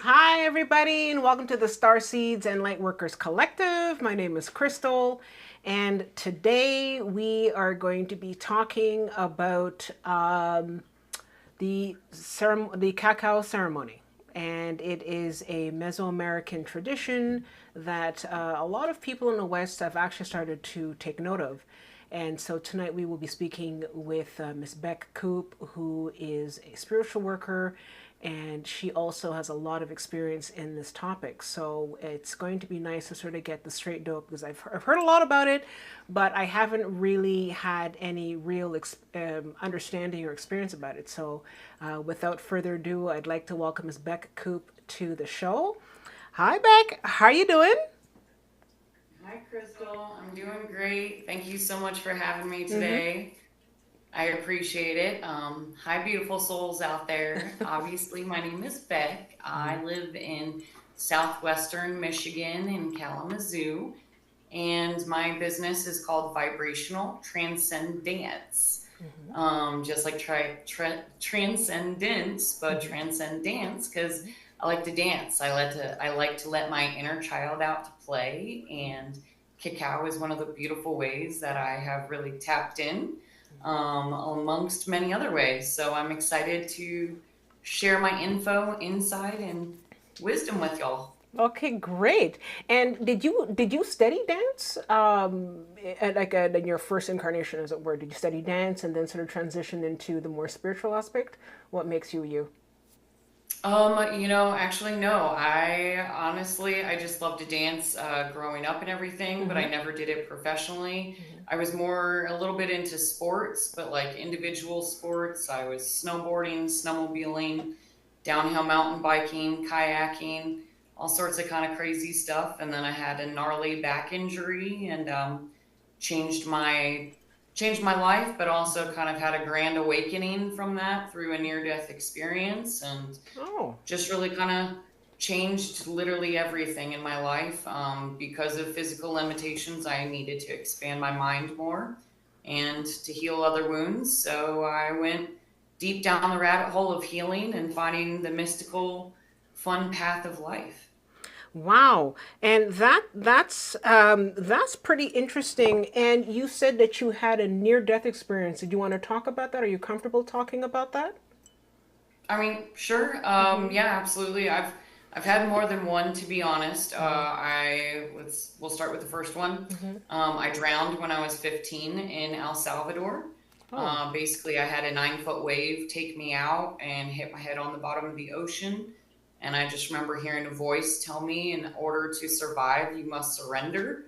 Hi, everybody, and welcome to the Star Seeds and Lightworkers Collective. My name is Crystal, and today we are going to be talking about the cacao ceremony. And it is a Mesoamerican tradition that a lot of people in the West have actually started to take note of. And so tonight we will be speaking with Miss Beck Coop, who is a spiritual worker, and she also has a lot of experience in this topic. So it's going to be nice to sort of get the straight dope because I've heard a lot about it, but I haven't really had any real understanding or experience about it. So without further ado, I'd like to welcome Ms. Beck Coop to the show. Hi, Beck. How are you doing? Hi, Crystal. I'm doing great. Thank you so much for having me today. I appreciate it. Hi, beautiful souls out there. Obviously, my name is Beck. I live in southwestern Michigan in Kalamazoo, and my business is called Vibrational Transcendence. Just like transcendence, but transcendence because I like to dance. I like to let my inner child out to play, and cacao is one of the beautiful ways that I have really tapped in, amongst many other ways. So I'm excited to share my info, insight, and wisdom with y'all. Okay, great. And did you study dance? In your first incarnation, as it were, did you study dance and then sort of transition into the more spiritual aspect? What makes you you? Actually, no. I just love to dance growing up and everything, but I never did it professionally. I was more a little bit into sports, but like individual sports. I was snowboarding, snowmobiling, downhill mountain biking, kayaking, all sorts of kind of crazy stuff. And then I had a gnarly back injury and changed my changed my life, but also kind of had a grand awakening from that through a near death experience and Oh, just really kind of changed literally everything in my life. Because of physical limitations, I needed to expand my mind more and to heal other wounds. So I went deep down the rabbit hole of healing and finding the mystical, fun path of life. wow. And that's pretty interesting. And you said that you had a near death experience. Did you want to talk about that? Are you comfortable talking about that? I mean, sure. Yeah, absolutely. I've had more than one, to be honest. We'll start with the first one. I drowned when I was 15 in El Salvador. Oh, Basically, I had a 9 foot wave take me out and hit my head on the bottom of the ocean. And I just remember hearing a voice tell me, in order to survive, you must surrender.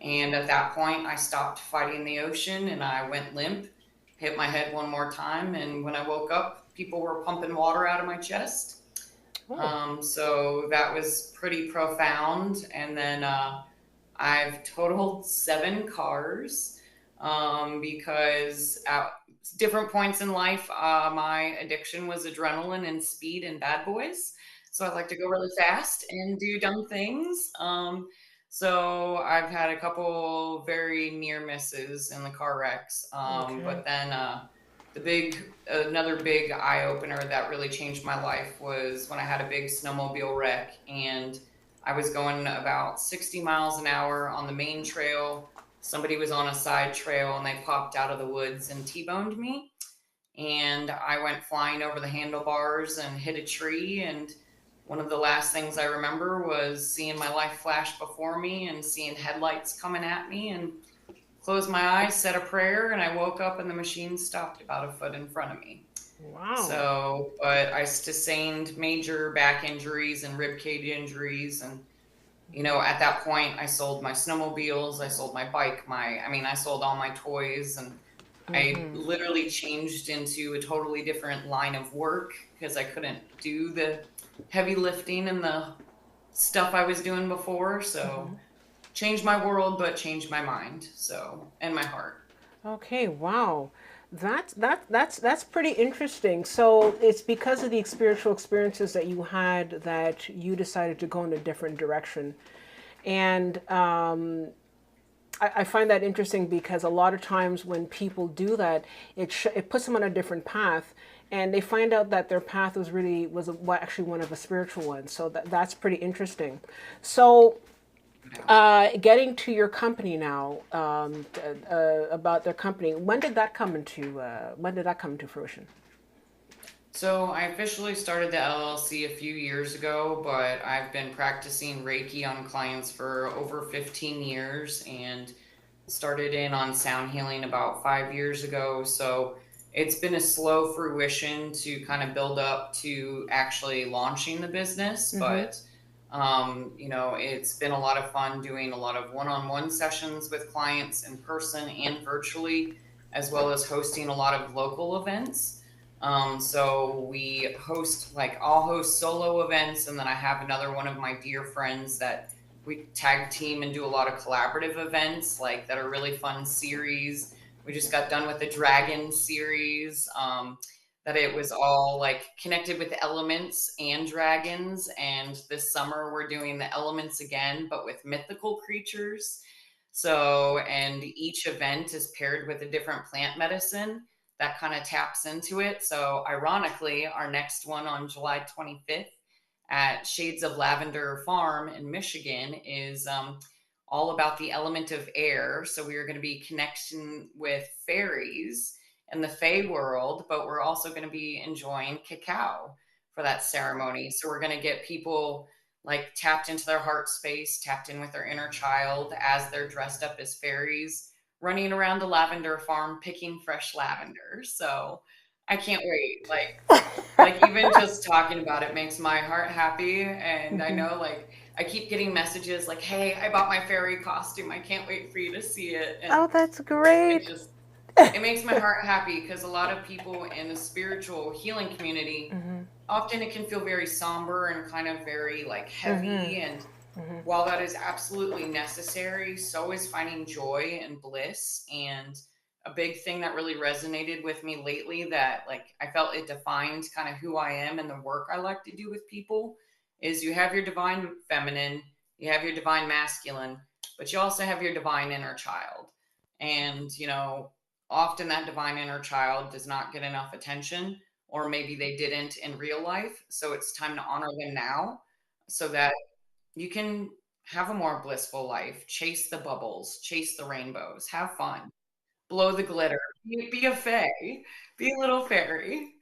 And at that point, I stopped fighting the ocean and I went limp, hit my head one more time. And when I woke up, people were pumping water out of my chest. oh, So that was pretty profound. And then I've totaled 7 cars, because at different points in life, my addiction was adrenaline and speed and bad boys. So I like to go really fast and do dumb things. So I've had a couple very near misses in the car wrecks. okay. But then another big eye opener that really changed my life was when I had a big snowmobile wreck and I was going about 60 miles an hour on the main trail. Somebody was on a side trail and they popped out of the woods and T-boned me. And I went flying over the handlebars and hit a tree. And one of the last things I remember was seeing my life flash before me and seeing headlights coming at me, and closed my eyes, said a prayer, and I woke up and the machine stopped about a foot in front of me. Wow. So, but I sustained major back injuries and rib cage injuries. And, at that point, I sold my snowmobiles, I sold my bike, I sold all my toys. And I literally changed into a totally different line of work because I couldn't do the heavy lifting and the stuff I was doing before. So, changed my world, but changed my mind. So, and my heart. Okay, wow. That's pretty interesting. So it's because of the spiritual experiences that you had that you decided to go in a different direction. And I find that interesting because a lot of times when people do that, it puts them on a different path, and they find out that their path actually one of the spiritual ones. So that's pretty interesting. So getting to your company now, about their company, when did that come into fruition? So I officially started the LLC a few years ago, but I've been practicing Reiki on clients for over 15 years and started in on sound healing about 5 years ago. So it's been a slow fruition to kind of build up to actually launching the business, Mm-hmm. but it's been a lot of fun doing a lot of one-on-one sessions with clients in person and virtually, as well as hosting a lot of local events. So we host, like, I'll host solo events, and then I have another one of my dear friends that we tag team and do a lot of collaborative events, like, that are really fun series. We just got done with the dragon series. That it was all like connected with elements and dragons. And this summer we're doing the elements again, but with mythical creatures. So, and each event is paired with a different plant medicine that kind of taps into it. So, ironically, our next one on July 25th at Shades of Lavender Farm in Michigan is all about the element of air. So, we are going to be connecting with fairies in the Fae world, but we're also going to be enjoying cacao for that ceremony. So, we're going to get people like tapped into their heart space, tapped in with their inner child as they're dressed up as fairies, running around the lavender farm picking fresh lavender. So I can't wait. Like even just talking about it makes my heart happy. And I Mm-hmm. know, like, I keep getting messages like, "Hey, I bought my fairy costume. I can't wait for you to see it." And Oh, that's it great. just it makes my heart happy because a lot of people in the spiritual healing community, Mm-hmm. often it can feel very somber and kind of very like Mm-hmm. heavy. And while that is absolutely necessary, so is finding joy and bliss. And a big thing that really resonated with me lately, that like I felt it defined kind of who I am and the work I like to do with people, is you have your divine feminine, you have your divine masculine, but you also have your divine inner child. And, often that divine inner child does not get enough attention, or maybe they didn't in real life. So it's time to honor them now so that you can have a more blissful life, chase the bubbles, chase the rainbows, have fun, blow the glitter, be a fae, be a little fairy.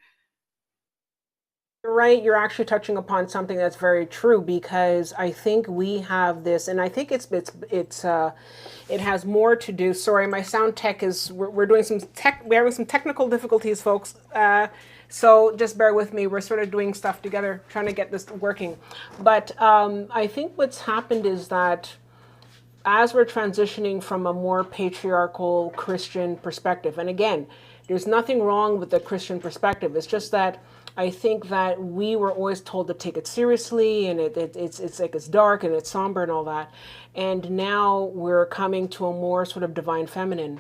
You're right. You're actually touching upon something that's very true because I think we have this, and I think it has more to do. Sorry, my sound tech is we're doing some tech. We're having some technical difficulties, folks. So just bear with me. We're sort of doing stuff together, trying to get this working. But I think what's happened is that as we're transitioning from a more patriarchal Christian perspective, and again, there's nothing wrong with the Christian perspective. It's just that I think that we were always told to take it seriously, and it's like it's dark and it's somber and all that. And now we're coming to a more sort of divine feminine,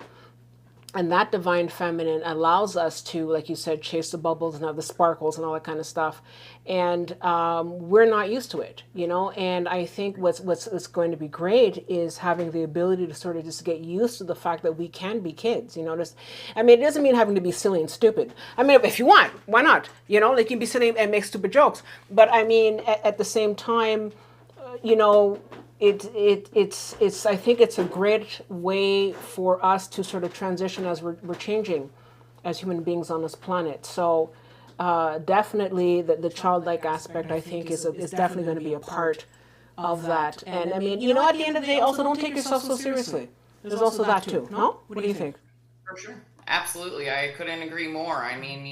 and that divine feminine allows us to, like you said, chase the bubbles and have the sparkles and all that kind of stuff. And we're not used to it, and I think what's going to be great is having the ability to sort of just get used to the fact that we can be kids. Just, I mean, it doesn't mean having to be silly and stupid. I mean, if you want, why not? Like, you can be silly and make stupid jokes, but I mean, at the same time, you know, it's I think it's a great way for us to sort of transition as we're changing as human beings on this planet. So definitely the childlike aspect, I think, is definitely going to be a part of that. And I mean, at the end of the day, also don't take yourself so seriously. There's also that too. No? What do you think? For sure. Absolutely. I couldn't agree more. I mean,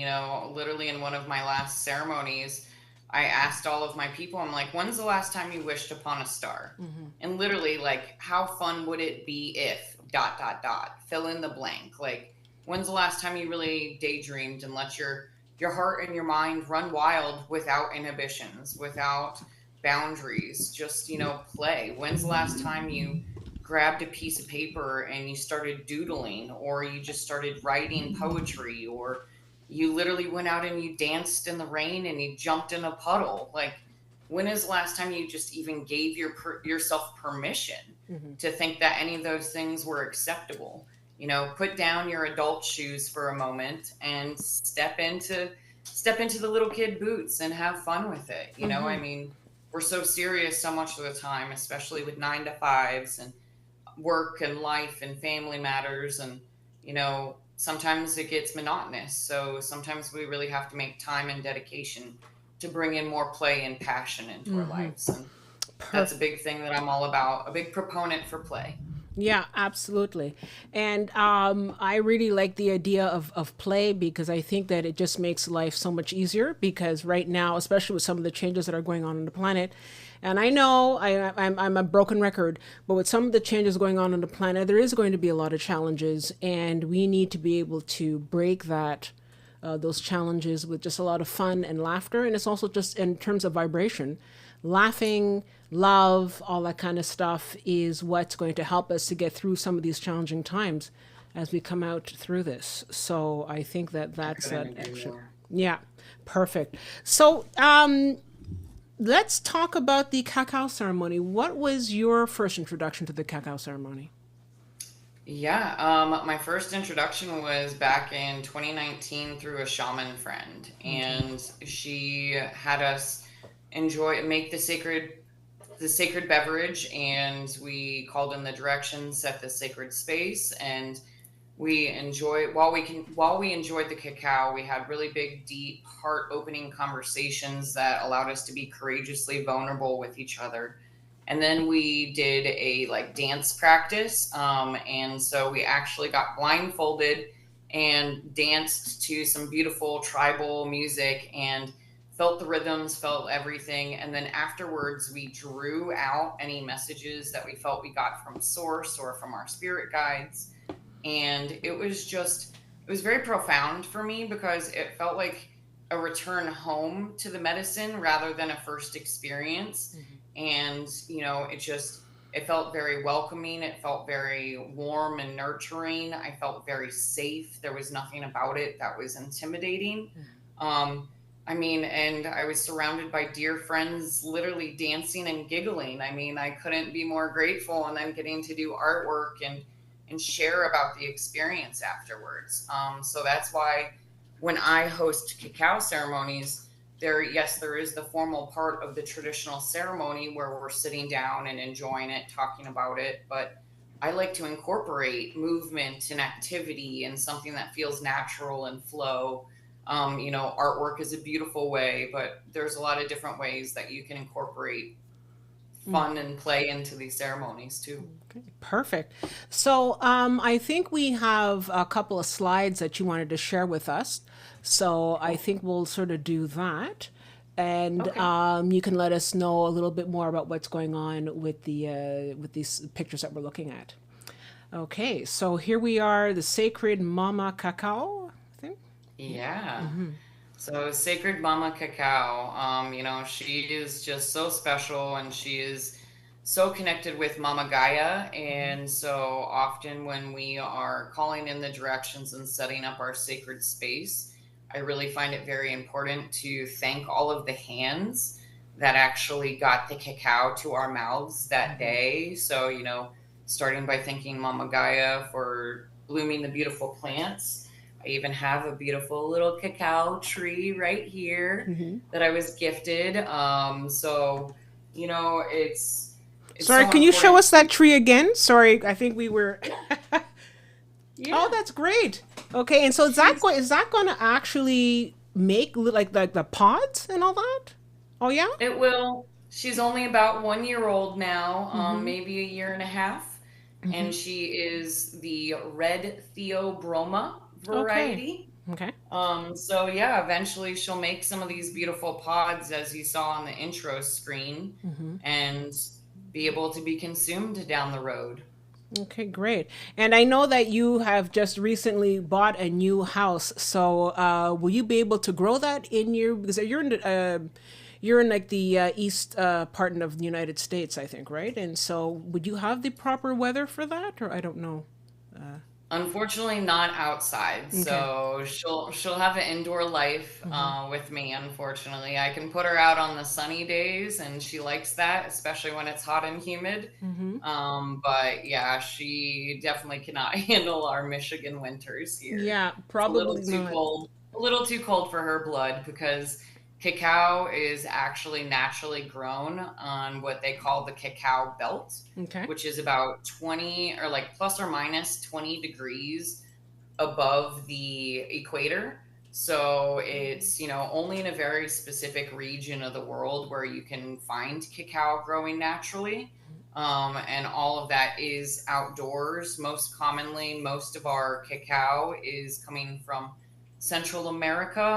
literally in one of my last ceremonies, I asked all of my people, I'm like, when's the last time you wished upon a star? And literally, like, how fun would it be if dot, dot, dot, fill in the blank? Like, when's the last time you really daydreamed and let your heart and your mind run wild without inhibitions, without boundaries, just, play? When's the last time you grabbed a piece of paper and you started doodling, or you just started writing poetry, or you literally went out and you danced in the rain and you jumped in a puddle? Like, when is the last time you just even gave yourself permission to think that any of those things were acceptable. You know, put down your adult shoes for a moment and step into the little kid boots and have fun with it. You know, I mean, we're so serious so much of the time, especially with 9 to 5s and work and life and family matters. And, you know, sometimes it gets monotonous. So sometimes we really have to make time and dedication to bring in more play and passion into our lives. And that's a big thing that I'm all about, a big proponent for play. Yeah, absolutely. And I really like the idea of play because I think that it just makes life so much easier. Because right now, especially with some of the changes that are going on the planet, and I know I'm a broken record, but with some of the changes going on the planet, there is going to be a lot of challenges, and we need to be able to break those challenges with just a lot of fun and laughter. And it's also just in terms of vibration. Laughing, love, all that kind of stuff is what's going to help us to get through some of these challenging times as we come out through this. So I think that I that's couldn't an agree action. more. Yeah, perfect. So let's talk about the cacao ceremony. What was your first introduction to the cacao ceremony? Yeah, my first introduction was back in 2019 through a shaman friend, Okay. and she had us make the sacred beverage, and we called in the directions, set the sacred space, and we enjoy while we enjoyed the cacao, we had really big, deep, heart opening conversations that allowed us to be courageously vulnerable with each other. And then we did a like dance practice, and so we actually got blindfolded and danced to some beautiful tribal music and felt the rhythms, felt everything. And then afterwards we drew out any messages that we felt we got from source or from our spirit guides. And it was very profound for me because it felt like a return home to the medicine rather than a first experience. And it felt very welcoming, it felt very warm and nurturing, I felt very safe, there was nothing about it that was intimidating. um I mean, and I was surrounded by dear friends literally dancing and giggling. I mean, I couldn't be more grateful, and then getting to do artwork and share about the experience afterwards. So that's why when I host cacao ceremonies, yes, there is the formal part of the traditional ceremony where we're sitting down and enjoying it, talking about it. But I like to incorporate movement and activity and something that feels natural and flow. Artwork is a beautiful way, but there's a lot of different ways that you can incorporate fun and play into these ceremonies too. Okay, perfect. So I think we have a couple of slides that you wanted to share with us. So I Oh, think we'll sort of do that. And okay. you can let us know a little bit more about what's going on with these pictures that we're looking at. Okay, so here we are, the sacred Mama Cacao, I think. Yeah. So Sacred Mama Cacao, she is just so special, and she is so connected with Mama Gaia. And so often when we are calling in the directions and setting up our sacred space, I really find it very important to thank all of the hands that actually got the cacao to our mouths that day. So, starting by thanking Mama Gaia for blooming the beautiful plants. I even have a beautiful little cacao tree right here that I was gifted. So it's Sorry, so can you show important. us that tree again? Sorry, I think we were. Oh, Yeah, that's great. Okay, and so she's is that going to actually make like the pods and all that? Oh yeah. it will. She's only about 1 year old now, maybe a year and a half, and she is the red Theobroma Okay. variety. Okay. So yeah, eventually she'll make some of these beautiful pods as you saw on the intro screen and be able to be consumed down the road. Okay, great. And I know that you have just recently bought a new house. So, will you be able to grow that in your because you're in like the east part of the United States, I think, right? And so, would you have the proper weather for that, or I don't know? Unfortunately, not outside. Okay. So she'll have an indoor life Hmm. with me. Unfortunately, I can put her out on the sunny days, and she likes that, especially when it's hot and humid. Hmm. But yeah, she definitely cannot handle our Michigan winters here. Yeah, It's a little probably too not. cold, a little too cold for her blood because cacao is actually naturally grown on what they call the cacao belt, Okay. which is about 20 or like plus or minus 20 degrees above the equator. So it's, only in a very specific region of the world where you can find cacao growing naturally. And all of that is outdoors. Most commonly, most of our cacao is coming from Central America,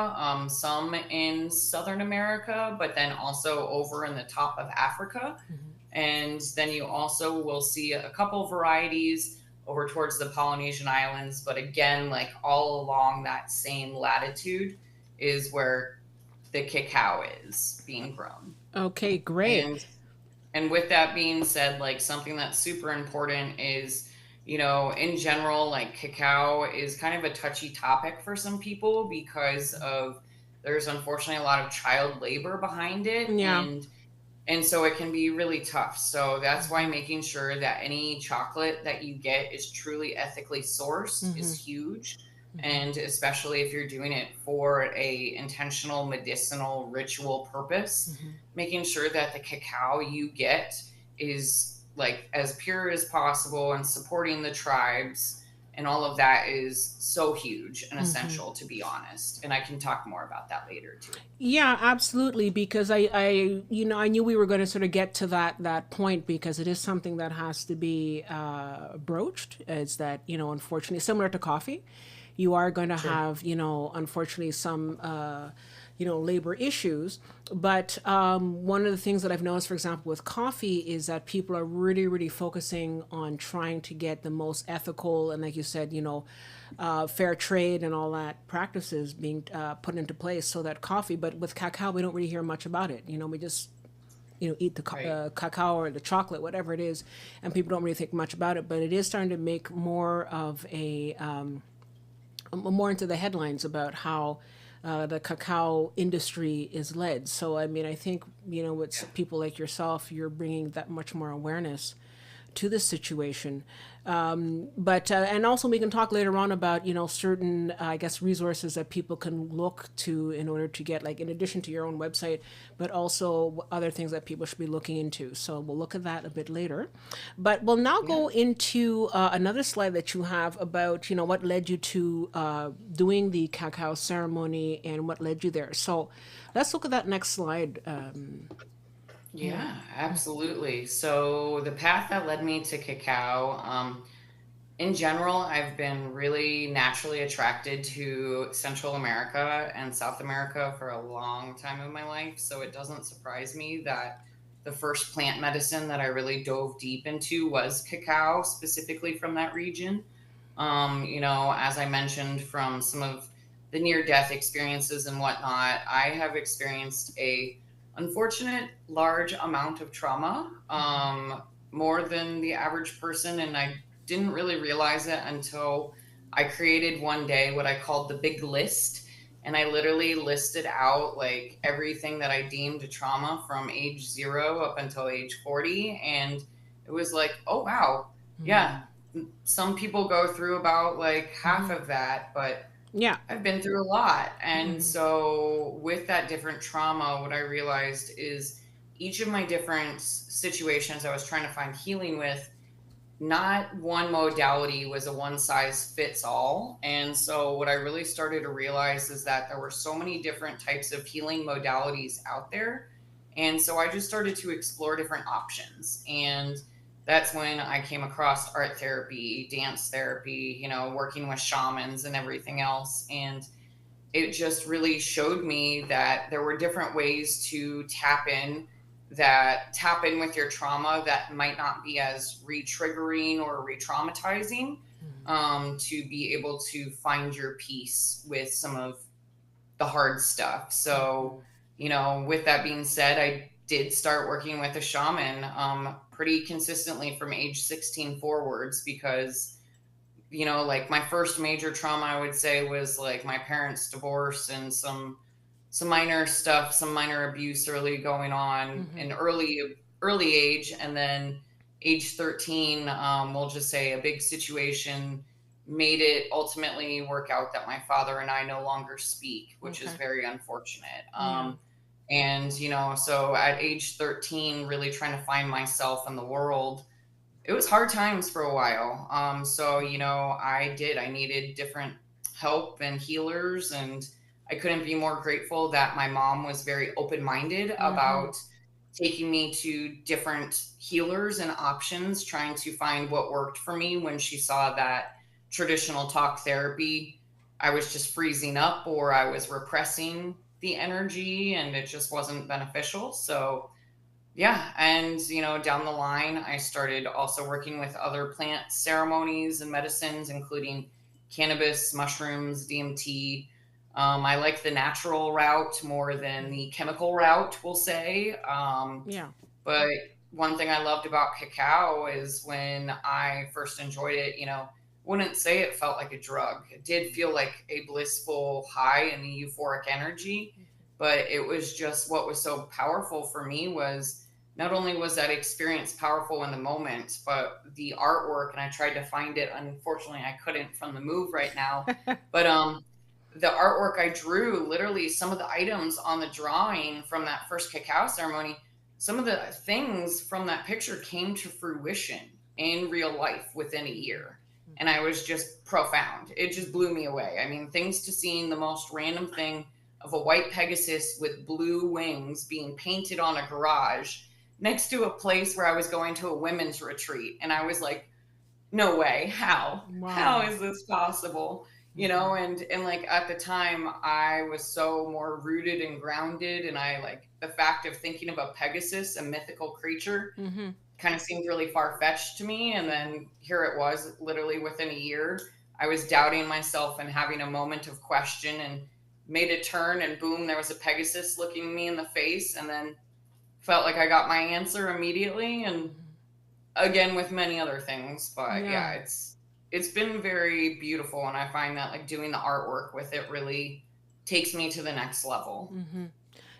some in Southern America, but then also over in the top of Africa. Hmm. And then you also will see a couple varieties over towards the Polynesian Islands. But again, like all along that same latitude is where the cacao is being grown. Okay, great. And and with that being said, like something that's super important is, in general, like cacao is kind of a touchy topic for some people because of there's unfortunately a lot of child labor behind it, Yeah. and so it can be really tough. So that's why making sure that any chocolate that you get is truly ethically sourced is Hmm. huge. Hmm. And especially if you're doing it for a intentional medicinal ritual purpose, Hmm. making sure that the cacao you get is like as pure as possible and supporting the tribes and all of that is so huge and Hmm. essential, to be honest. And I can talk more about that later too. Yeah, absolutely. Because I knew we were going to sort of get to that point because it is something that has to be broached. Is that unfortunately similar to coffee, you are going to Sure. have unfortunately some labor issues. But one of the things that I've noticed, for example, with coffee, is that people are really, really focusing on trying to get the most ethical and, like you said, fair trade and all that practices being put into place so that coffee. But with cacao, we don't really hear much about it. We just eat the Right. cacao or the chocolate, whatever it is, and people don't really think much about it. But it is starting to make more of a more into the headlines about how the cacao industry is led. So I mean, I think with Yeah. people like yourself, you're bringing that much more awareness to this situation. But and also we can talk later on about certain I guess resources that people can look to in order to get, like, in addition to your own website, but also other things that people should be looking into. So we'll look at that a bit later. But we'll now Yeah. go into another slide that you have about what led you to doing the cacao ceremony and what led you there. So let's look at that next slide. Yeah. Yeah, absolutely. So the path that led me to cacao, in general, I've been really naturally attracted to Central America and South America for a long time in my life. So it doesn't surprise me that the first plant medicine that I really dove deep into was cacao, specifically from that region. As I mentioned from some of the near death experiences and whatnot, I have experienced a unfortunate large amount of trauma, more than the average person, and I didn't really realize it until I created one day what I called the big list. And I literally listed out like everything that I deemed a trauma from age 0 up until age 40. And it was like, oh, wow. Yeah. Some people go through about like half of that, but Yeah. I've been through a lot. And so, with that different trauma, what I realized is each of my different situations I was trying to find healing with, not one modality was a one size fits all. And so, what I really started to realize is that there were so many different types of healing modalities out there. And so, I just started to explore different options. And that's when I came across art therapy, dance therapy, working with shamans and everything else. And it just really showed me that there were different ways to tap in with your trauma that might not be as re-triggering or re-traumatizing, to be able to find your peace with some of the hard stuff. So, with that being said, I did start working with a shaman pretty consistently from age 16 forwards because like my first major trauma, I would say, was like my parents' divorce and some minor stuff, some minor abuse early going on Mm-hmm. in early age, and then age 13, we'll just say a big situation made it ultimately work out that my father and I no longer speak, which is Okay. very unfortunate. Yeah. And so at age 13, really trying to find myself in the world, it was hard times for a while. So, I needed different help and healers, and I couldn't be more grateful that my mom was very open minded Mm-hmm. about taking me to different healers and options, trying to find what worked for me when she saw that traditional talk therapy, I was just freezing up or I was repressing the energy and it just wasn't beneficial. So, yeah, and down the line, I started also working with other plant ceremonies and medicines, including cannabis, mushrooms, DMT. I like the natural route more than the chemical route, we'll say. Yeah. But one thing I loved about cacao is when I first enjoyed it, wouldn't say it felt like a drug. It did feel like a blissful high and the euphoric energy, but it was just what was so powerful for me was not only was that experience powerful in the moment, but the artwork, and I tried to find it. Unfortunately, I couldn't from the move right now, but the artwork I drew, literally some of the items on the drawing from that first cacao ceremony, some of the things from that picture came to fruition in real life within a year. And I was just profound. It just blew me away. I mean, things to seeing the most random thing of a white Pegasus with blue wings being painted on a garage next to a place where I was going to a women's retreat. And I was like, no way, how Wow. is this possible? Mm-hmm. And like at the time I was so more rooted and grounded, and I like the fact of thinking of a Pegasus, a mythical creature, Mm-hmm. kind of seemed really far-fetched to me. And Mm-hmm. then here it was, literally within a year I was doubting myself and having a moment of question, and made a turn, and boom, there was a Pegasus looking me in the face, and then felt like I got my answer immediately. And again with many other things. But Yeah. yeah, it's been very beautiful, and I find that like doing the artwork with it really takes me to the next level. Mm-hmm.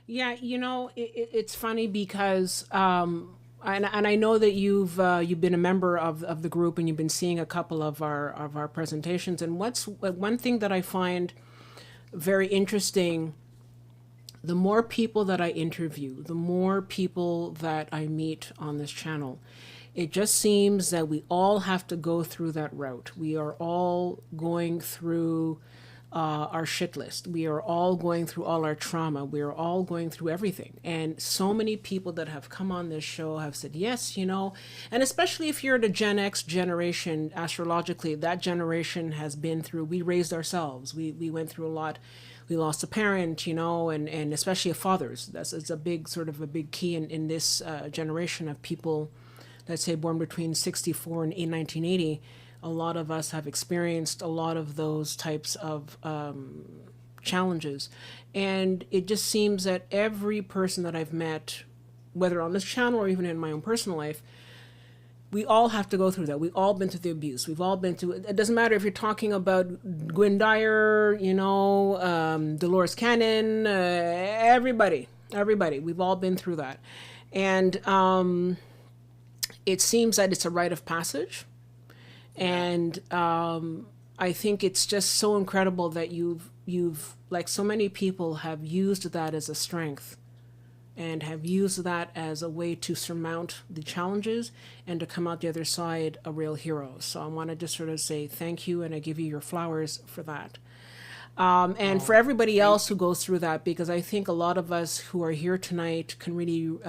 Yeah, it's funny because and I know that you've been a member of the group and you've been seeing a couple of our presentations. And what's one thing that I find very interesting, the more people that I interview, the more people that I meet on this channel, it just seems that we all have to go through that route. We are all going through our shit list. We are all going through all our trauma. We are all going through everything. And so many people that have come on this show have said, yes, and especially if you're the Gen X generation, astrologically, that generation has been through, we raised ourselves. We went through a lot. We lost a parent, and especially a father's. It's a big, sort of a big key in this generation of people, let's say born between 64 and 1980. A lot of us have experienced a lot of those types of challenges. And it just seems that every person that I've met, whether on this channel or even in my own personal life, we all have to go through that. We've all been through the abuse. We've all been through it. It doesn't matter if you're talking about Gwyn Dyer, Dolores Cannon, everybody. We've all been through that. And it seems that it's a rite of passage. Yeah. And I think it's just so incredible that you've like so many people have used that as a strength and have used that as a way to surmount the challenges and to come out the other side a real hero. So I want to just sort of say thank you, and I give you your flowers for that. And for Oh, everybody thank else who you. goes through that, because I think a lot of us who are here tonight can really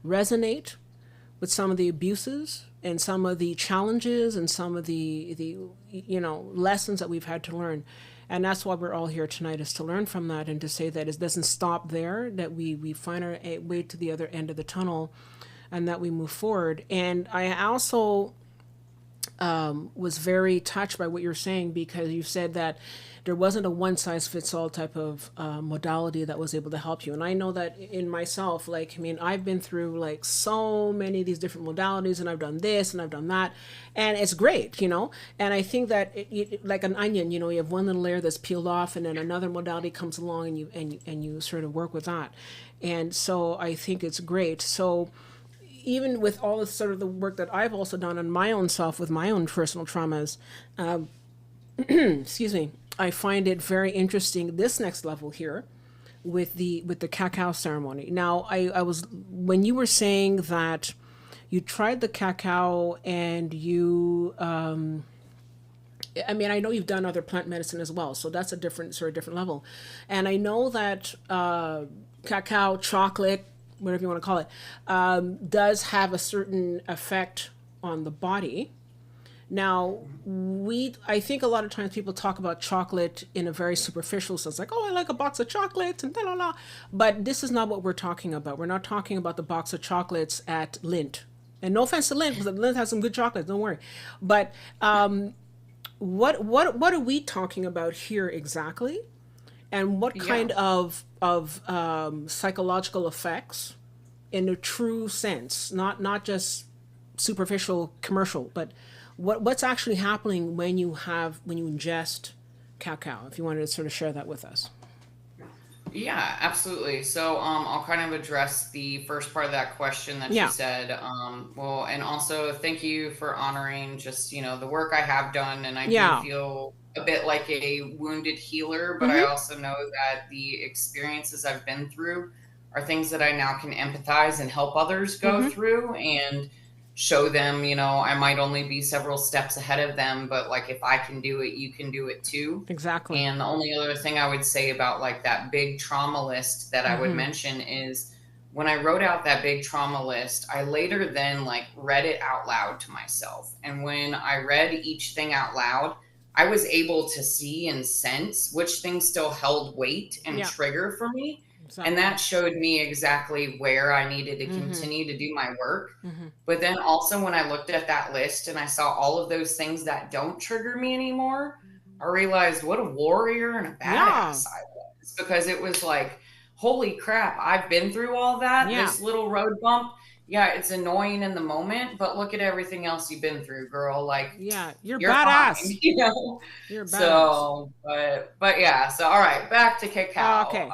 resonate with some of the abuses and some of the challenges and some of the lessons that we've had to learn. And that's why we're all here tonight, is to learn from that and to say that it doesn't stop there, that we find our way to the other end of the tunnel, and that we move forward. And I also was very touched by what you're saying, because you said that there wasn't a one size fits all type of modality that was able to help you. And I know that in myself, like, I mean, I've been through like so many of these different modalities, and I've done this and I've done that, and it's great, you know. And I think that like an onion, you know, you have one little layer that's peeled off, and then another modality comes along, and you sort of work with that. And so I think it's great. So even with all the sort of the work that I've also done on my own self with my own personal traumas, excuse me, I find it very interesting this next level here with the cacao ceremony. Now, I was, when you were saying that you tried the cacao and you I mean, I know you've done other plant medicine as well, so that's a different sort of different level. And I know that cacao, chocolate, whatever you want to call it, does have a certain effect on the body. Now, I think a lot of times people talk about chocolate in a very superficial sense, like, oh, I like a box of chocolates and da la la. But this is not what we're talking about. We're not talking about the box of chocolates at Lindt. And no offense to Lindt, because Lindt has some good chocolates, don't worry. But what are we talking about here exactly? And what kind of psychological effects in a true sense, not just superficial commercial, but what's actually happening when you ingest cacao? If you wanted to sort of share that with us. Yeah, absolutely. So, I'll kind of address the first part of that question that you Yeah. said. Well, and also thank you for honoring just, the work I have done. And I do Yeah. feel a bit like a wounded healer, but I also know that the experiences I've been through are things that I now can empathize and help others go through and show them, I might only be several steps ahead of them, but like if I can do it, you can do it too. Exactly. And the only other thing I would say about like that big trauma list that I would mention is when I wrote out that big trauma list, I later then like read it out loud to myself. And when I read each thing out loud, I was able to see and sense which things still held weight and Yeah. trigger for me. And Exactly. that showed me exactly where I needed to continue to do my work. But then also when I looked at that list and I saw all of those things that don't trigger me anymore, I realized what a warrior and a Yeah. badass I was, because it was like, holy crap, I've been through all that. Yeah. This little road bump, yeah, it's annoying in the moment, but look at everything else you've been through, girl. Like, Yeah. You're you're fine, badass. You're badass. So, but yeah. So, all right, back to cacao. Okay.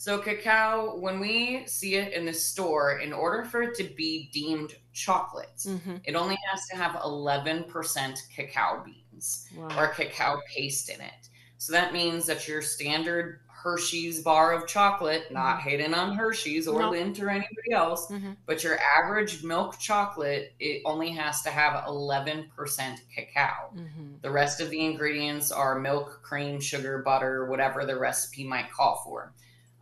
So cacao, when we see it in the store, in order for it to be deemed chocolate, it only has to have 11% cacao beans Wow. or cacao paste in it. So that means that your standard Hershey's bar of chocolate, not hating on Hershey's or No. Lindt or anybody else, but your average milk chocolate, it only has to have 11% cacao. The rest of the ingredients are milk, cream, sugar, butter, whatever the recipe might call for.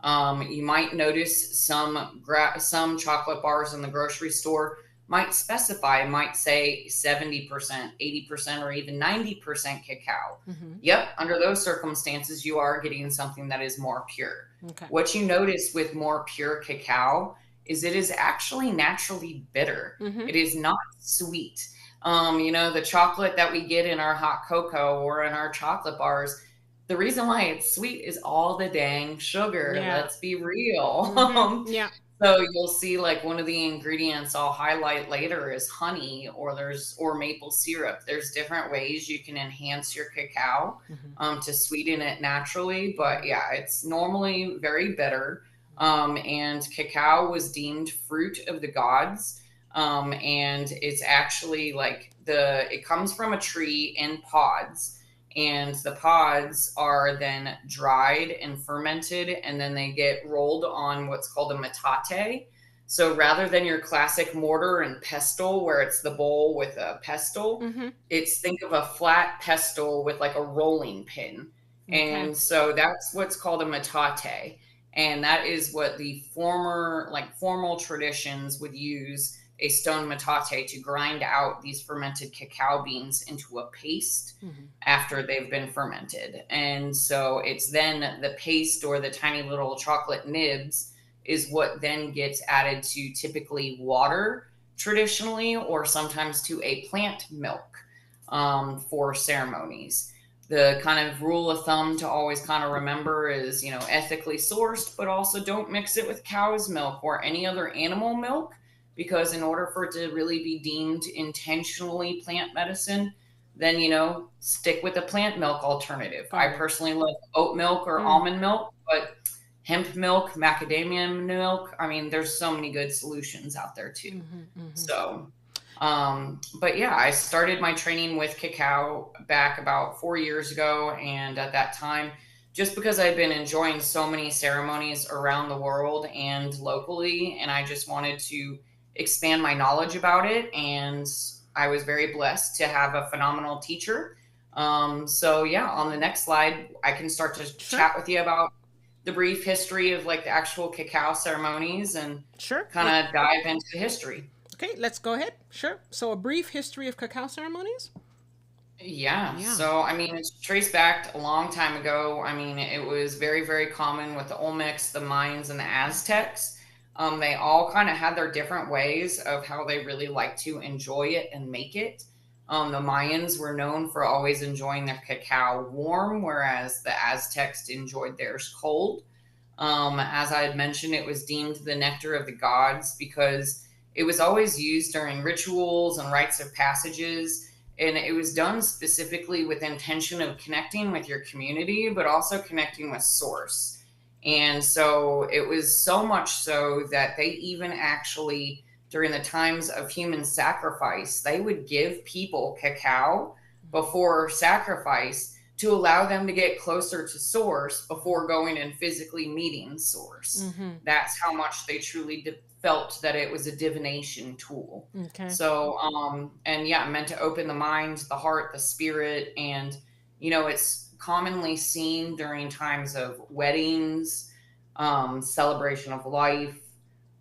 You might notice some chocolate bars in the grocery store might say 70%, 80%, or even 90% cacao. Yep, under those circumstances, you are getting something that is more pure. Okay. What you notice with more pure cacao is it is actually naturally bitter. It is not sweet. The chocolate that we get in our hot cocoa or in our chocolate bars, the reason why it's sweet is all the dang sugar. Yeah. Let's be real. Yeah. So you'll see like one of the ingredients I'll highlight later is honey or maple syrup. There's different ways you can enhance your cacao to sweeten it naturally. But yeah, it's normally very bitter. And cacao was deemed fruit of the gods. And it's actually like it comes from a tree in pods, and the pods are then dried and fermented, and then they get rolled on what's called a metate. So rather than your classic mortar and pestle where it's the bowl with a pestle, it's, think of a flat pestle with like a rolling pin. Okay. And so that's what's called a metate. And that is what the formal traditions would use a stone metate to grind out these fermented cacao beans into a paste after they've been fermented. And so it's then the paste or the tiny little chocolate nibs is what then gets added to typically water traditionally, or sometimes to a plant milk for ceremonies. the kind of rule of thumb to always kind of remember is, ethically sourced, but also don't mix it with cow's milk or any other animal milk, because in order for it to really be deemed intentionally plant medicine, then, stick with the plant milk alternative. Got I it. personally love oat milk or Mm, almond milk, but hemp milk, macadamia milk, I mean, there's so many good solutions out there too. mm-hmm. So, but yeah, I started my training with cacao back about 4 years ago. And at that time, just because I'd been enjoying so many ceremonies around the world and locally, and I just wanted to expand my knowledge about it. And I was very blessed to have a phenomenal teacher. So yeah, on the next slide, I can start to Sure. chat with you about the brief history of like the actual cacao ceremonies and Sure. kind of dive into the history. Okay, let's go ahead. Sure. So, a brief history of cacao ceremonies? Yeah, Yeah. so I mean, it's traced back a long time ago. I mean, it was very, very common with the Olmecs, the Mayans, and the Aztecs. They all kind of had their different ways of how they really like to enjoy it and make it. The Mayans were known for always enjoying their cacao warm, whereas the Aztecs enjoyed theirs cold. As I had mentioned, it was deemed the nectar of the gods because it was always used during rituals and rites of passages, and it was done specifically with intention of connecting with your community, but also connecting with source. And so it was so much so that they even actually, during the times of human sacrifice, they would give people cacao before sacrifice to allow them to get closer to source before going and physically meeting source. Mm-hmm. That's how much they truly felt that it was a divination tool. Okay. So, and yeah, meant to open the mind, the heart, the spirit. And, it's commonly seen during times of weddings, celebration of life,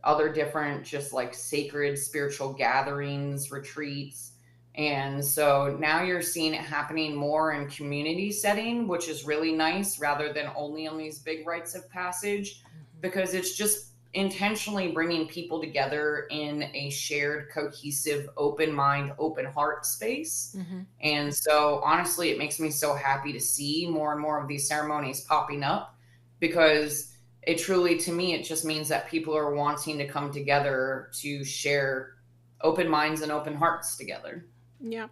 other different, just like sacred spiritual gatherings, retreats. And so now you're seeing it happening more in community setting, which is really nice rather than only on these big rites of passage, because it's just intentionally bringing people together in a shared, cohesive, open mind, open heart space. Mm-hmm. And so honestly, it makes me so happy to see more and more of these ceremonies popping up, because it truly, to me, it just means that people are wanting to come together to share open minds and open hearts together. Yeah.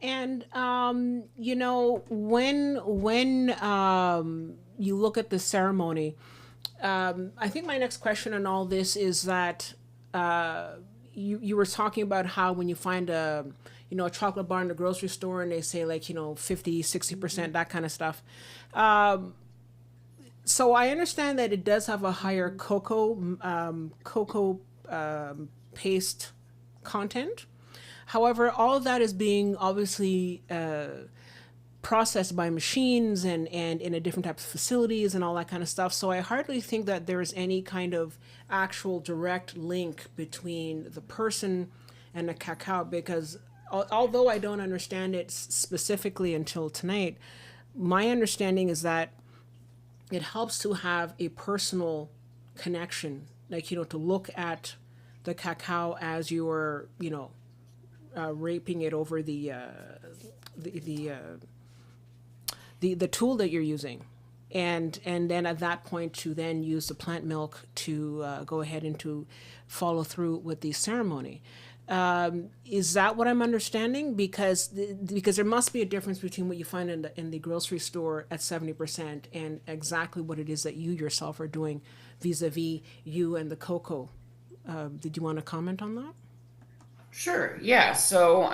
And when you look at the ceremony, I think my next question on all this is that you were talking about how when you find a chocolate bar in the grocery store and they say like 50-60%, that kind of stuff. So I understand that it does have a higher cocoa paste content. However, all of that is being obviously processed by machines and in a different types of facilities and all that kind of stuff. So I hardly think that there is any kind of actual direct link between the person and the cacao, because although I don't understand it specifically until tonight, my understanding is that it helps to have a personal connection, like to look at the cacao as you're raping it over the the, uh, the tool that you're using, and then at that point to then use the plant milk to go ahead and to follow through with the ceremony. Is that what I'm understanding? Because there must be a difference between what you find in the grocery store at 70% and exactly what it is that you yourself are doing vis-a-vis you and the cocoa. Did you want to comment on that? Sure. Yeah. So,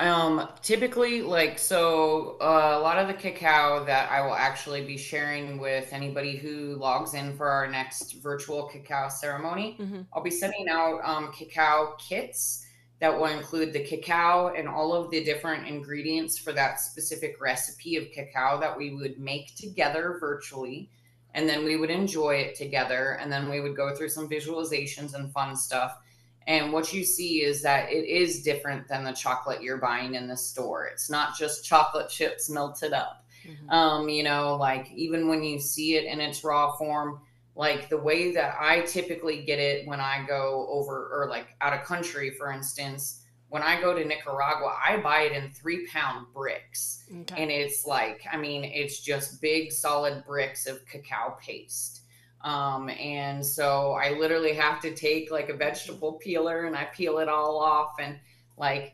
typically, a lot of the cacao that I will actually be sharing with anybody who logs in for our next virtual cacao ceremony, Mm-hmm. I'll be sending out cacao kits that will include the cacao and all of the different ingredients for that specific recipe of cacao that we would make together virtually. And then we would enjoy it together. And then we would go through some visualizations and fun stuff. And what you see is that it is different than the chocolate you're buying in the store. It's not just chocolate chips melted up. Mm-hmm. Like even when you see it in its raw form, like the way that I typically get it when I go over or like out of country, for instance, when I go to Nicaragua, I buy it in 3-pound bricks. Okay. And it's like, I mean, it's just big solid bricks of cacao paste. And so I literally have to take like a vegetable peeler and I peel it all off and like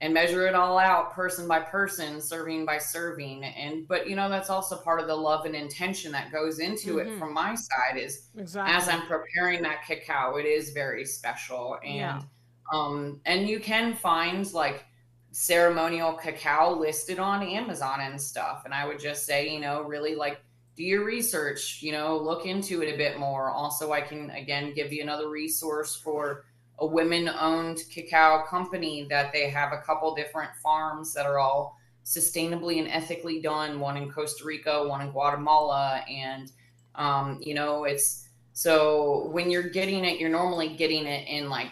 and measure it all out person by person, serving by serving. And but that's also part of the love and intention that goes into it Mm-hmm. from my side is as Exactly. I'm preparing that cacao, it is very special. Yeah. And you can find like ceremonial cacao listed on Amazon and stuff. And I would just say, really like do your research, look into it a bit more. Also, I can again give you another resource for a women owned cacao company that they have a couple different farms that are all sustainably and ethically done, one in Costa Rica, one in Guatemala. And, it's so when you're getting it, you're normally getting it in like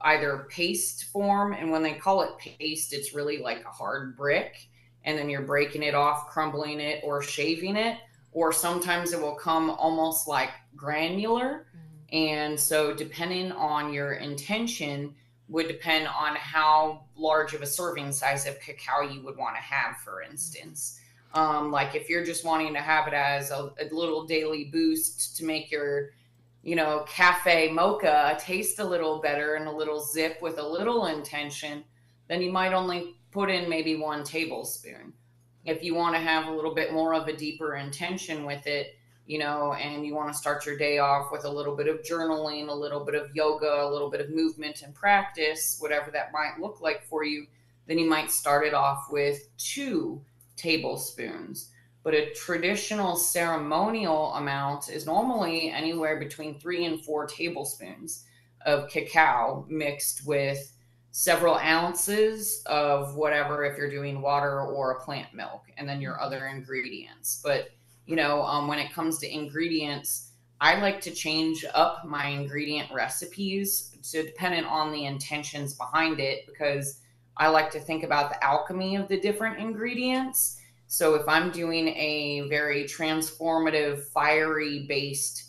either paste form. And when they call it paste, it's really like a hard brick. And then you're breaking it off, crumbling it, or shaving it. Or sometimes it will come almost like granular. And so, depending on your intention, would depend on how large of a serving size of cacao you would want to have, for instance. Like if you're just wanting to have it as a little daily boost to make your, cafe mocha taste a little better and a little zip with a little intention, then you might only put in maybe 1 tablespoon. If you want to have a little bit more of a deeper intention with it, and you want to start your day off with a little bit of journaling, a little bit of yoga, a little bit of movement and practice, whatever that might look like for you, then you might start it off with 2 tablespoons. But a traditional ceremonial amount is normally anywhere between 3 and 4 tablespoons of cacao mixed with several ounces of whatever, if you're doing water or a plant milk, and then your other ingredients. But when it comes to ingredients, I like to change up my ingredient recipes to dependent on the intentions behind it, because I like to think about the alchemy of the different ingredients. So if I'm doing a very transformative, fiery based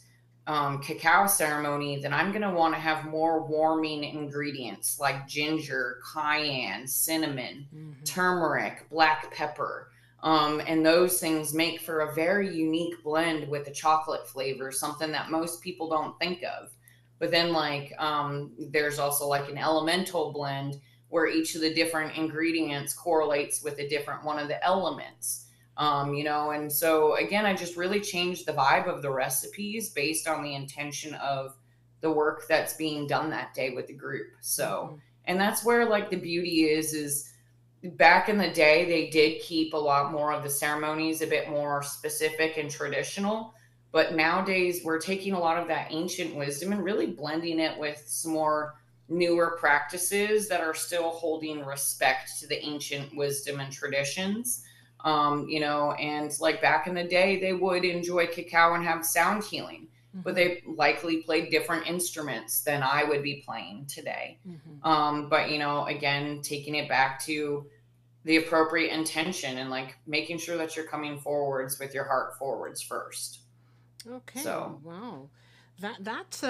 cacao ceremony, then I'm going to want to have more warming ingredients like ginger, cayenne, cinnamon, turmeric, black pepper. And those things make for a very unique blend with the chocolate flavor, something that most people don't think of. But then there's also like an elemental blend where each of the different ingredients correlates with a different one of the elements. And so again, I just really changed the vibe of the recipes based on the intention of the work that's being done that day with the group. So, and that's where like the beauty is back in the day, they did keep a lot more of the ceremonies a bit more specific and traditional. But nowadays, we're taking a lot of that ancient wisdom and really blending it with some more newer practices that are still holding respect to the ancient wisdom and traditions. And like back in the day, they would enjoy cacao and have sound healing, but they likely played different instruments than I would be playing today. But, again, taking it back to the appropriate intention and like making sure that you're coming forwards with your heart forwards first. Okay. So, Wow. That's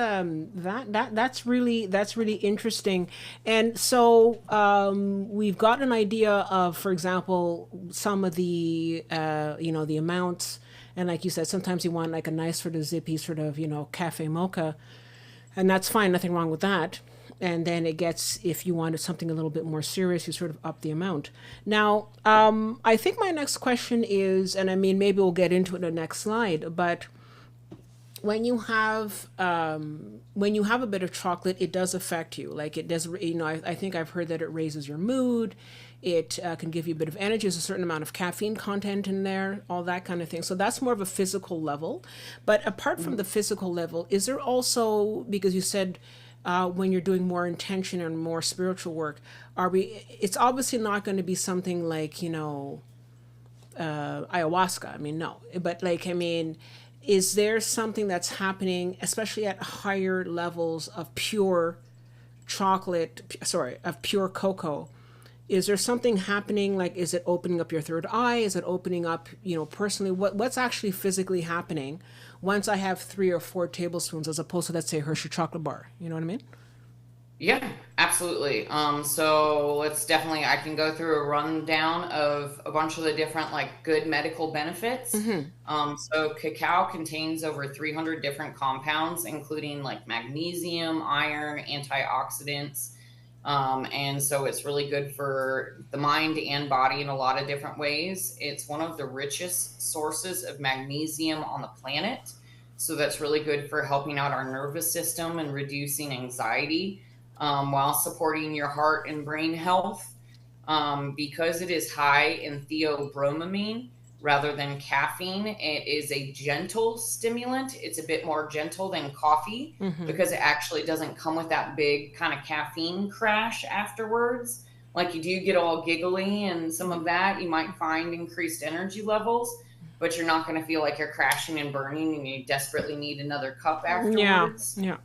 really interesting. And so we've got an idea of, for example, some of the the amounts, and like you said, sometimes you want like a nice sort of zippy sort of cafe mocha, and that's fine, nothing wrong with that. And then it gets, if you wanted something a little bit more serious, you sort of up the amount. Now, I think my next question is, and I mean maybe we'll get into it in the next slide, but when you have a bit of chocolate, it does affect you. Like it does, I think I've heard that it raises your mood. It can give you a bit of energy. There's a certain amount of caffeine content in there, all that kind of thing. So that's more of a physical level. But apart from the physical level, is there also, because you said when you're doing more intention and more spiritual work, it's obviously not going to be something like, ayahuasca. I mean, no. But is there something that's happening, especially at higher levels of pure of pure cocoa? Is there something happening? Like, is it opening up your third eye? Is it opening up, personally? What's actually physically happening once I have 3 or 4 tablespoons as opposed to, let's say, Hershey chocolate bar? You know what I mean? Yeah, absolutely. So let's definitely, I can go through a rundown of a bunch of the different like good medical benefits. Mm-hmm. So cacao contains over 300 different compounds, including like magnesium, iron, antioxidants. And so it's really good for the mind and body in a lot of different ways. It's one of the richest sources of magnesium on the planet. So that's really good for helping out our nervous system and reducing anxiety, while supporting your heart and brain health. Because it is high in theobromine rather than caffeine, it is a gentle stimulant. It's a bit more gentle than coffee Mm-hmm. because it actually doesn't come with that big kind of caffeine crash afterwards. Like you do get all giggly and some of that, you might find increased energy levels, but you're not going to feel like you're crashing and burning and you desperately need another cup Yeah. afterwards. Yeah.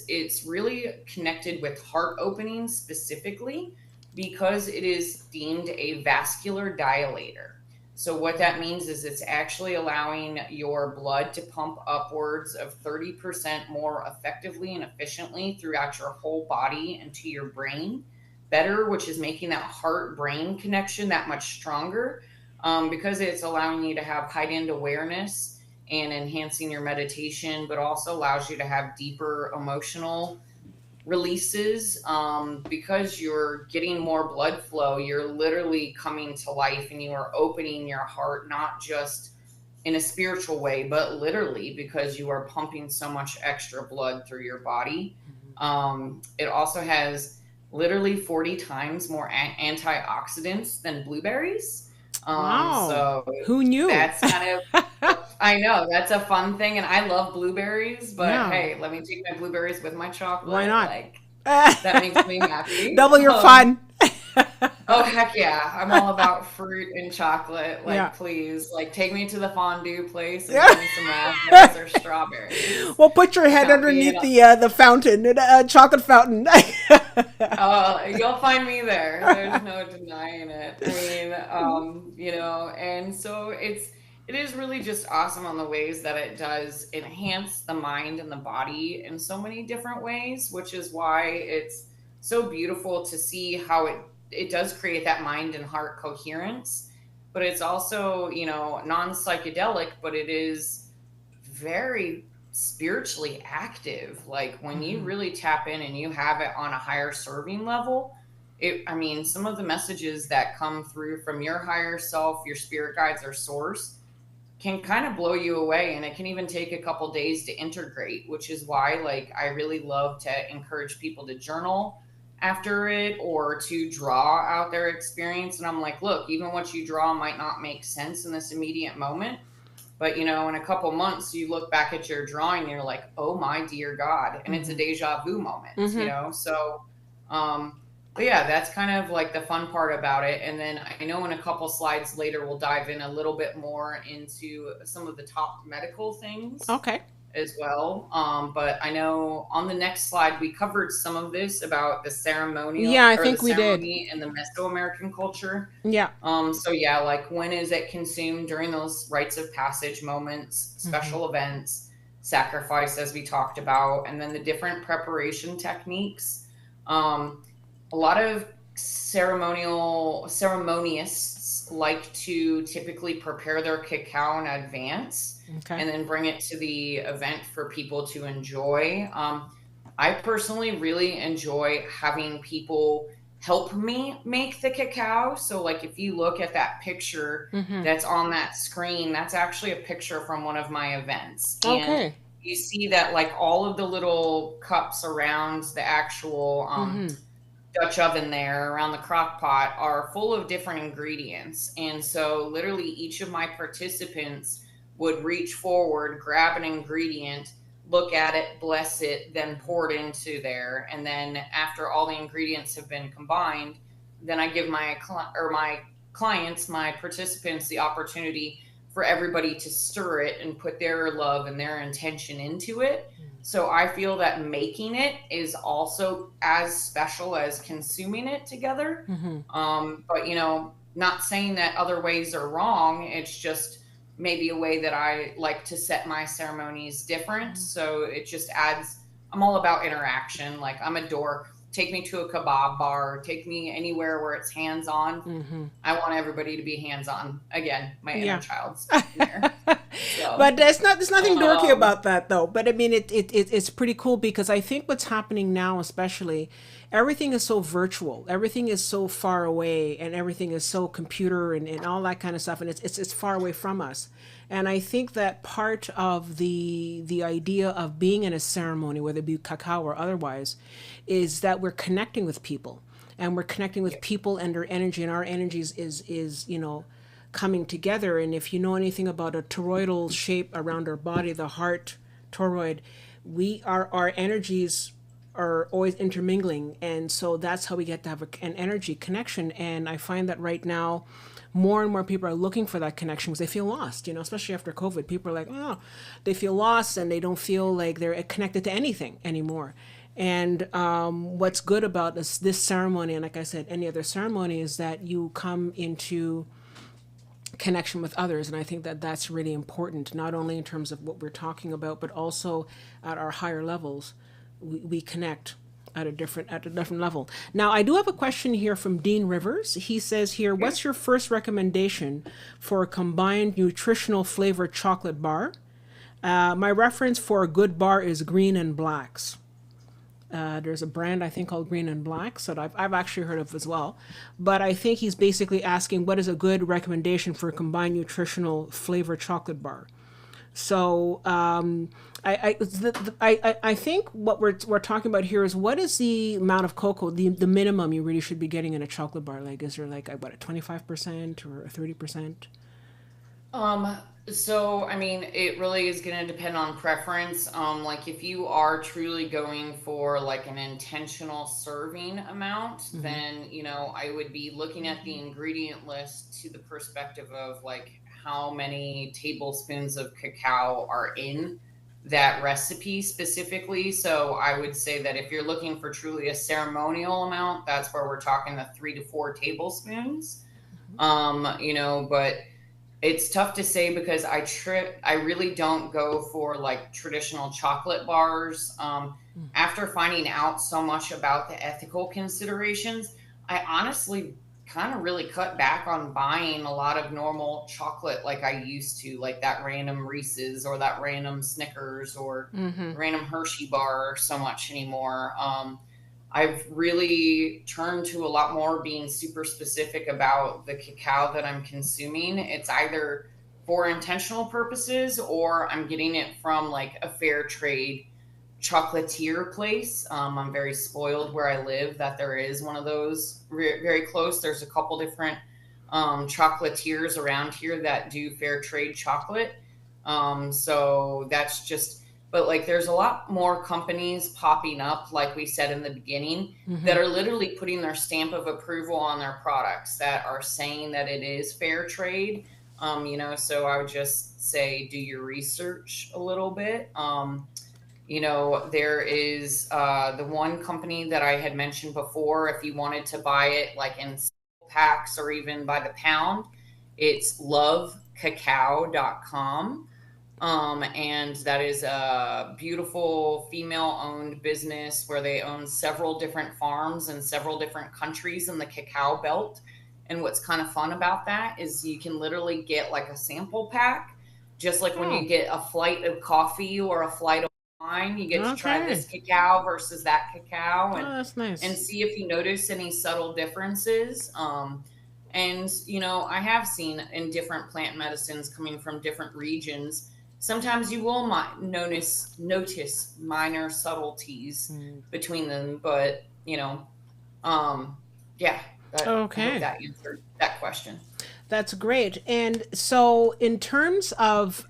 It's really connected with heart opening specifically because it is deemed a vascular dilator. So, what that means is it's actually allowing your blood to pump upwards of 30% more effectively and efficiently throughout your whole body and to your brain better, which is making that heart brain connection that much stronger, because it's allowing you to have heightened awareness and enhancing your meditation, but also allows you to have deeper emotional releases, because you're getting more blood flow. You're literally coming to life and you are opening your heart, not just in a spiritual way, but literally because you are pumping so much extra blood through your body. It also has literally 40 times more antioxidants than blueberries. Wow. So Who knew? that's kind of, I know that's a fun thing, and I love blueberries, but Yeah. hey, let me take my blueberries with my Why chocolate. not? Like, that makes me happy. Double your fun. Oh heck yeah, I'm all about fruit and chocolate. Yeah. Like, please, like, take me to the fondue place and Yeah. give me some raspberries or strawberries. Well, put your head Count me in. underneath the fountain, chocolate fountain. Oh, you'll find me there. There's no denying it. I mean, and so it is really just awesome on the ways that it does enhance the mind and the body in so many different ways, which is why it's so beautiful to see how it does create that mind and heart coherence. But it's also, non-psychedelic, but it is very spiritually active. Like when you Mhm. really tap in and you have it on a higher serving level, I mean, some of the messages that come through from your higher self, your spirit guides or source, can kind of blow you away, and it can even take a couple days to integrate, which is why like I really love to encourage people to journal after it or to draw out their experience. And I'm like, look, even what you draw might not make sense in this immediate moment, but in a couple months, you look back at your drawing and you're like, oh my dear God. And it's a Mhm. deja vu moment. Mhm. So, but yeah, that's kind of like the fun part about it. And then I know in a couple slides later, we'll dive in a little bit more into some of the top medical things Okay. as well. But I know on the next slide, we covered some of this about the Yeah, ceremonial I or the think we did. ceremony and the Meso-American culture. Yeah. So yeah, like when is it consumed during those rites of passage moments, Mhm. special events, sacrifice, as we talked about, and then the different preparation techniques. A lot of ceremonialists like to typically prepare their cacao in advance Okay. and then bring it to the event for people to enjoy. I personally really enjoy having people help me make the cacao. So, like, if you look at that picture Mhm. that's on that screen, that's actually a picture from one of my events. And Okay. you see that, like, all of the little cups around the actual Mhm. Dutch oven there around the crock pot are full of different ingredients. And so, literally, each of my participants would reach forward, grab an ingredient, look at it, bless it, then pour it into there. And then, after all the ingredients have been combined, then I give my clients, my participants, the opportunity for everybody to stir it and put their love and their intention into it. So I feel that making it is also as special as consuming it together. Mhm. But not saying that other ways are wrong. It's just maybe a way that I like to set my ceremonies different. So it just adds I'm all about interaction. Like I'm a dork. Take me to a kebab bar, take me anywhere where it's hands on. I want everybody to be hands on. Again, my inner Yeah. child's in there. So, But there's nothing dorky um, about that though. But I mean, it's pretty cool because I think what's happening now, especially, everything is so virtual, everything is so far away, and everything is so computer and all that kind of stuff, and it's far away from us. And I think that part of the idea of being in a ceremony, whether it be cacao or otherwise, is that we're connecting with people, and we're connecting with yeah. people and their energy, and our energies is coming together. And if you know anything about a toroidal shape around our body, the heart toroid, we are our energies are always intermingling, and so that's how we get to have an energy connection. And I find that right now more and more people are looking for that connection because they feel lost, especially after COVID. People are like, oh, they feel lost and they don't feel like they're connected to anything anymore. And what's good about this ceremony, and like I said, any other ceremony, is that you come into connection with others. And I think that that's really important, not only in terms of what we're talking about, but also at our higher levels. We connect at a different level. Now, I do have a question here from Dean Rivers. He says here, what's your first recommendation for a combined nutritional flavored chocolate bar? My reference for a good bar is Green and Blacks. There's a brand I think called Green and Blacks that I've actually heard of as well. But I think he's basically asking what is a good recommendation for a combined nutritional flavored chocolate bar. So I think what we're talking about here is what is the amount of cocoa, the minimum you really should be getting in a chocolate bar? Like, is there like what, a 25% or a 30%? Um, so I mean, it really is going to depend on preference. Like if you are truly going for like an intentional serving amount, then, I would be looking at the ingredient list to the perspective of like how many tablespoons of cacao are in that recipe specifically. So I would say that if you're looking for truly a ceremonial amount, that's where we're talking the 3 to 4 tablespoons. But it's tough to say because I really don't go for like traditional chocolate bars. After finding out so much about the ethical considerations, I honestly kind of really cut back on buying a lot of normal chocolate like I used to, like that random Reese's or that random Snickers or random Hershey bar so much anymore. I've really turned to a lot more being super specific about the cacao that I'm consuming. It's either for intentional purposes or I'm getting it from like a fair trade chocolatier place. I'm very spoiled where I live that there is one of those very close. There's a couple different chocolatiers around here that do fair trade chocolate. So that's just, but like there's a lot more companies popping up, like we said in the beginning, that are literally putting their stamp of approval on their products that are saying that it is fair trade. So I would just say do your research a little bit. There is the one company that I had mentioned before. If you wanted to buy it like in packs or even by the pound, it's lovecacao.com. And that is a beautiful female owned business where they own several different farms in several different countries in the cacao belt. And what's kind of fun about that is you can literally get like a sample pack, just like when you get a flight of coffee or a flight of wine, you get to try Okay. this cacao versus that cacao Oh, that's and nice. see if you notice any subtle differences. And I have seen in different plant medicines coming from different regions, sometimes you will notice minor subtleties between them, but yeah, I hope Okay. that answered that question. That's great. And so, in terms of,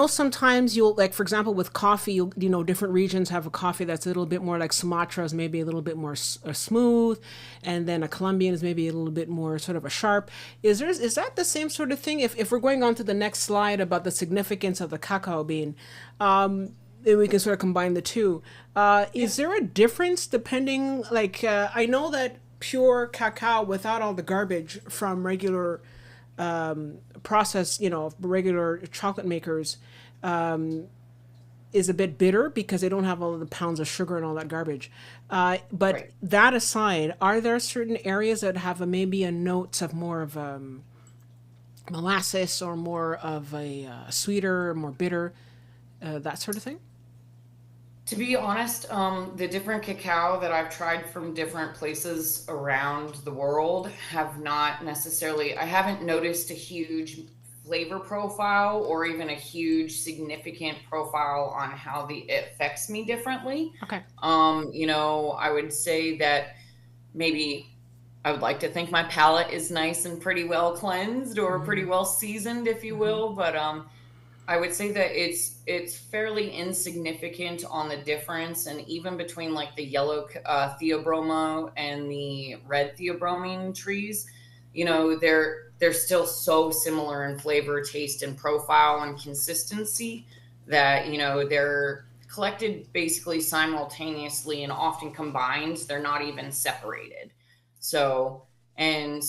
sometimes you'll, like, for example, with coffee, different regions have a coffee that's a little bit more like Sumatra is maybe a little bit more smooth, and then a Colombian is maybe a little bit more sort of a sharp. Is that the same sort of thing? If we're going on to the next slide about the significance of the cacao bean, then we can sort of combine the two. Yeah. Is there a difference depending, like, I know that pure cacao without all the garbage from regular process, regular chocolate makers, is a bit bitter because they don't have all of the pounds of sugar and all that garbage. But Right. that aside, are there certain areas that have maybe a notes of more of molasses or more of a sweeter, more bitter, that sort of thing? To be honest, the different cacao that I've tried from different places around the world have not necessarily, I haven't noticed a huge flavor profile or even a huge significant profile on how it affects me differently. Okay. I would say that maybe I would like to think my palate is nice and pretty well cleansed or pretty well seasoned, if you will, but I would say that it's fairly insignificant on the difference, and even between like the yellow theobromo and the red theobromine trees, they're still so similar in flavor, taste, and profile and consistency that they're collected basically simultaneously and often combined. They're not even separated. So and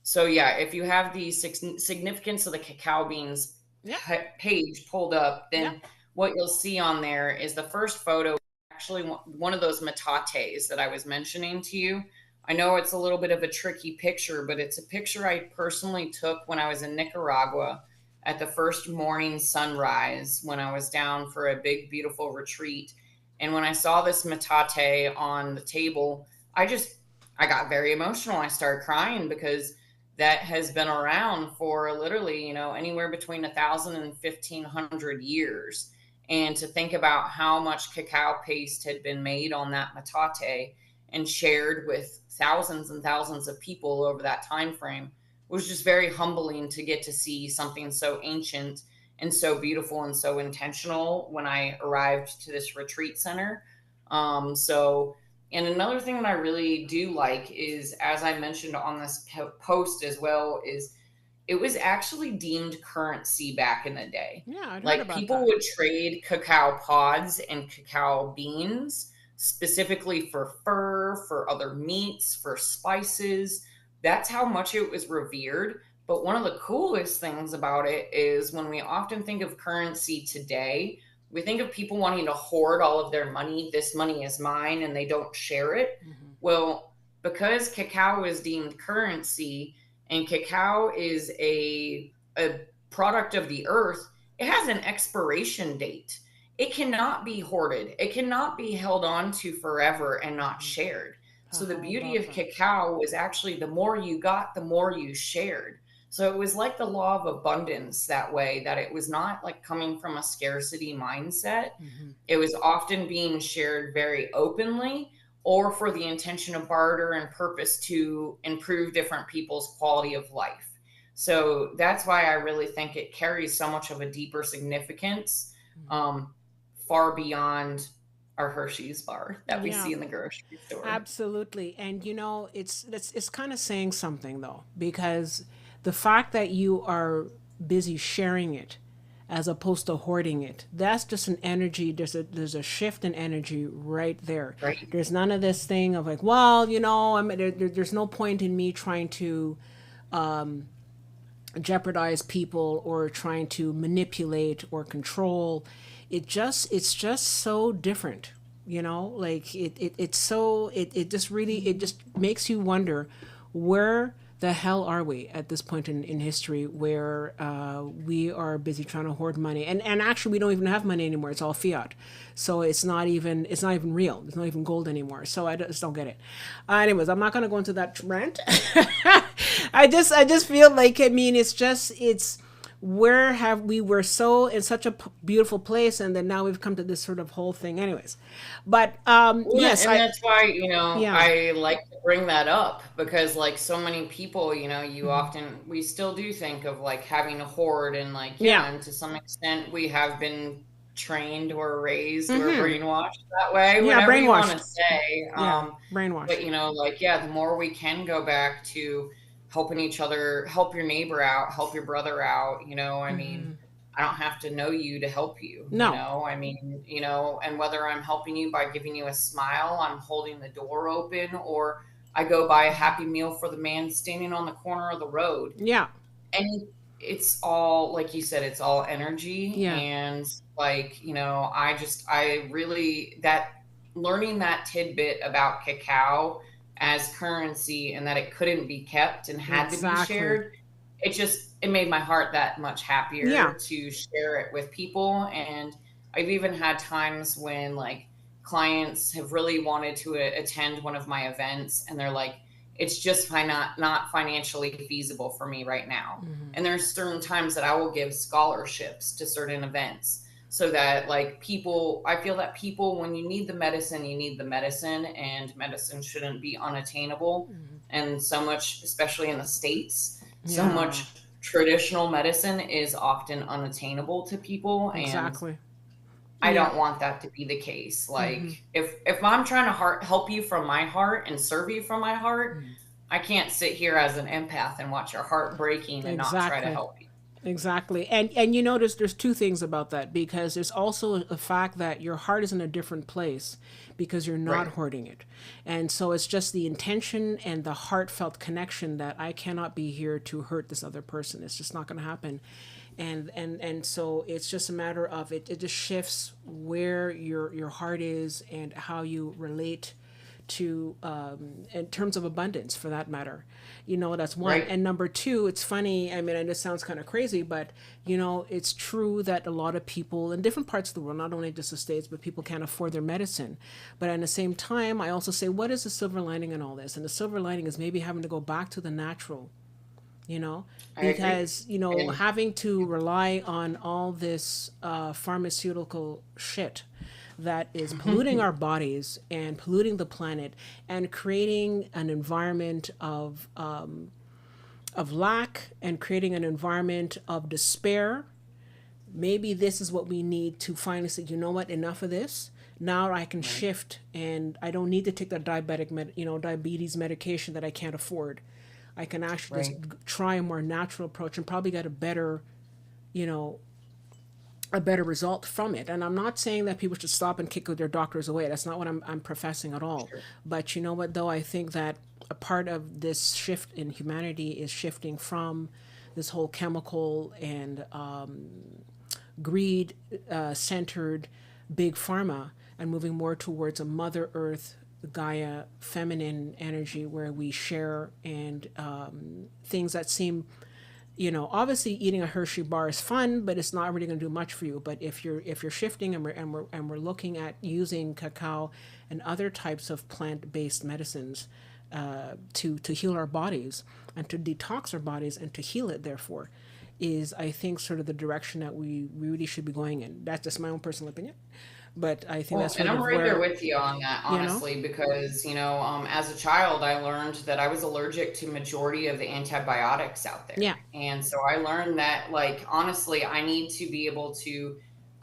so yeah, if you have the significance of the cacao beans Yeah. page pulled up, Yeah. then what you'll see on there is the first photo, actually one of those metates that I was mentioning to you. I know it's a little bit of a tricky picture, but it's a picture I personally took when I was in Nicaragua at the first morning sunrise when I was down for a big, beautiful retreat. And when I saw this metate on the table, I got very emotional. I started crying because that has been around for literally, anywhere between 1,000 and 1,500 years. And to think about how much cacao paste had been made on that metate and shared with thousands and thousands of people over that time frame was just very humbling to get to see something so ancient and so beautiful and so intentional when I arrived to this retreat center. And another thing that I really do like is, as I mentioned on this post as well, is it was actually deemed currency back in the day. Yeah, I'd heard Like about people that. would trade cacao pods and cacao beans specifically for fur, for other meats, for spices. That's how much it was revered. But one of the coolest things about it is when we often think of currency today, we think of people wanting to hoard all of their money. This money is mine, and they don't share it. Well, because cacao is deemed currency and cacao is a product of the earth, it has an expiration date. It cannot be hoarded. It cannot be held on to forever and not shared. So the How beauty about of that? cacao is actually the more you got, the more you shared. So it was like the law of abundance that way, that it was not like coming from a scarcity mindset. It was often being shared very openly or for the intention of barter and purpose to improve different people's quality of life. So that's why I really think it carries so much of a deeper significance, um, far beyond our Hershey's bar that we Yeah, see in the grocery store. absolutely. And it's kind of saying something though, because the fact that you are busy sharing it as opposed to hoarding it, that's just an energy. There's a shift in energy right there. Right. There's none of this thing of like, well, there's no point in me trying to jeopardize people or trying to manipulate or control. It's just so different, like it just really, it just makes you wonder, where the hell are we at this point in history where we are busy trying to hoard money, and actually we don't even have money anymore. It's all fiat, so it's not even real. It's not even gold anymore. So I just don't get it. Anyways, I'm not going to go into that rant. I just feel like, I mean, it's where have we were so in such a beautiful place, and then now we've come to this sort of whole thing. Anyways, but Well, yes, and I that's why, yeah. I like to bring that up because like so many people, we still do think of like having a hoard and like, Yeah. yeah, and to some extent we have been trained or raised or brainwashed that way, Yeah, whatever you want to brainwashed. say. Yeah, But brainwashed. like, yeah, the more we can go back to helping each other, help your neighbor out, help your brother out, I mean, I don't have to know you to help you, No. I mean, and whether I'm helping you by giving you a smile, I'm holding the door open, or I go buy a happy meal for the man standing on the corner of the road. Yeah. Any it's all, like you said, it's all energy. Yeah, And like, I really, that learning that tidbit about cacao as currency and that it couldn't be kept and had to be exactly. shared, it made my heart that much Yeah, happier to share it with people. And I've even had times when like clients have really wanted to attend one of my events, and they're like, it's just not financially feasible for me right now. And there's certain times that I will give scholarships to certain events, so that like people, I feel that people, when you need the medicine, you need the medicine, and medicine shouldn't be unattainable. And so much, especially in the States, so yeah, much traditional medicine is often unattainable to people. And exactly. I Yeah. don't want that to be the case. Like if I'm trying to help you from my heart and serve you from my heart, I can't sit here as an empath and watch your heart breaking and not try to Exactly. help you. Exactly. And you notice there's two things about that, because there's also the fact that your heart is in a different place because you're not Right. hoarding it. And so it's just the intention and the heartfelt connection that I cannot be here to hurt this other person. It's just not going to happen. And so it's just a matter of it just shifts where your heart is and how you relate to in terms of abundance, for that matter. That's one. Right. And number two, it's funny, I mean, and this sounds kind of crazy, but it's true that a lot of people in different parts of the world, not only just the States, but people can't afford their medicine. But at the same time, I also say, what is the silver lining in all this? And the silver lining is maybe having to go back to the natural, you know I agree. because And having to rely on all this pharmaceutical shit that is polluting our bodies and polluting the planet and creating an environment of lack and creating an environment of despair. Maybe this is what we need to finally say, you know what, enough of this. Now I can right, shift, and I don't need to take the diabetes medication that I can't afford. I can actually just right. try a more natural approach and probably get you know, a better result from it. And I'm not saying that people should stop and kick their doctors away. That's not what I'm professing at all. Sure. But you know what, though? I think that a part of this shift in humanity is shifting from this whole chemical and greed centered big pharma and moving more towards a Mother Earth, Gaia, feminine energy where we share and things that seem, obviously eating a Hershey bar is fun, but it's not really going to do much for you. But if you're shifting and we're looking at using cacao and other types of plant-based medicines to heal our bodies and to detox our bodies and to heal it, therefore, is, I think, sort of the direction that we really should be going in. That's just my own personal opinion, but I think Well, that's and sort I'm of right there where, with you on that, you know, honestly, because, as a child, I learned that I was allergic to majority of the antibiotics out there. yeah, And so I learned that, like, honestly, I need to be able to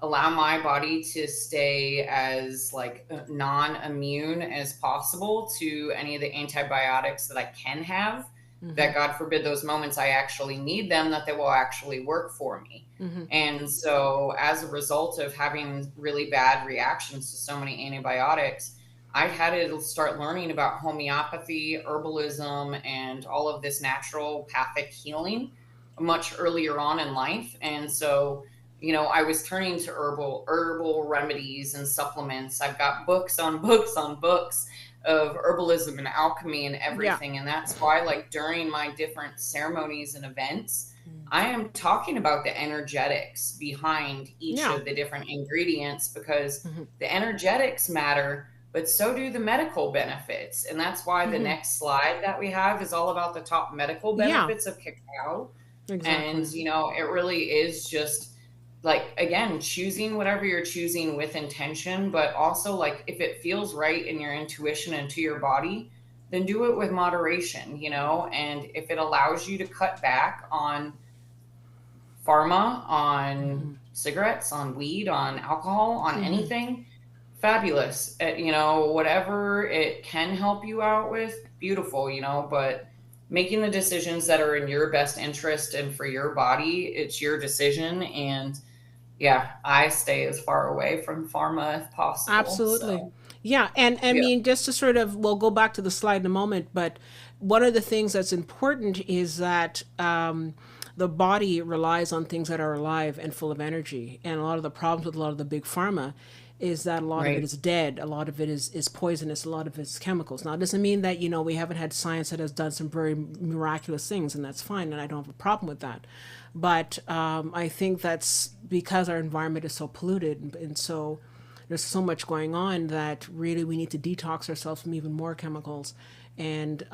allow my body to stay as, like, non-immune as possible to any of the antibiotics that I can have, that God forbid those moments I actually need them, that they will actually work for me. And so, as a result of having really bad reactions to so many antibiotics, I had to start learning about homeopathy, herbalism, and all of this naturopathic healing much earlier on in life. And so, I was turning to herbal remedies and supplements. I've got books on books on books of herbalism and alchemy and yeah, everything. And that's why, like, during my different ceremonies and events, I am talking about the energetics behind each yeah, of the different ingredients, because the energetics matter, but so do the medical benefits. And that's why the next slide that we have is all about the top medical yeah, benefits of cacao. And, exactly. it really is just, like, again, choosing whatever you're choosing with intention, but also, like, if it feels right in your intuition and to your body, then do it with moderation, and if it allows you to cut back on pharma, on cigarettes, on weed, on alcohol, on anything, fabulous. Whatever it can help you out with, beautiful, but making the decisions that are in your best interest and for your body, it's your decision. And yeah, I stay as far away from pharma as possible. Absolutely. So, Yeah, and I yeah. mean, just to sort of, we'll go back to the slide in a moment, but one of the things that's important is that the body relies on things that are alive and full of energy. And a lot of the problems with a lot of the big pharma is that a lot of it Right. is dead, a lot of it is poisonous, a lot of it is chemicals. Now, it doesn't mean that, we haven't had science that has done some very miraculous things, and that's fine, and I don't have a problem with that. But I think that's because our environment is so polluted, and so there's so much going on that really we need to detox ourselves from even more chemicals, and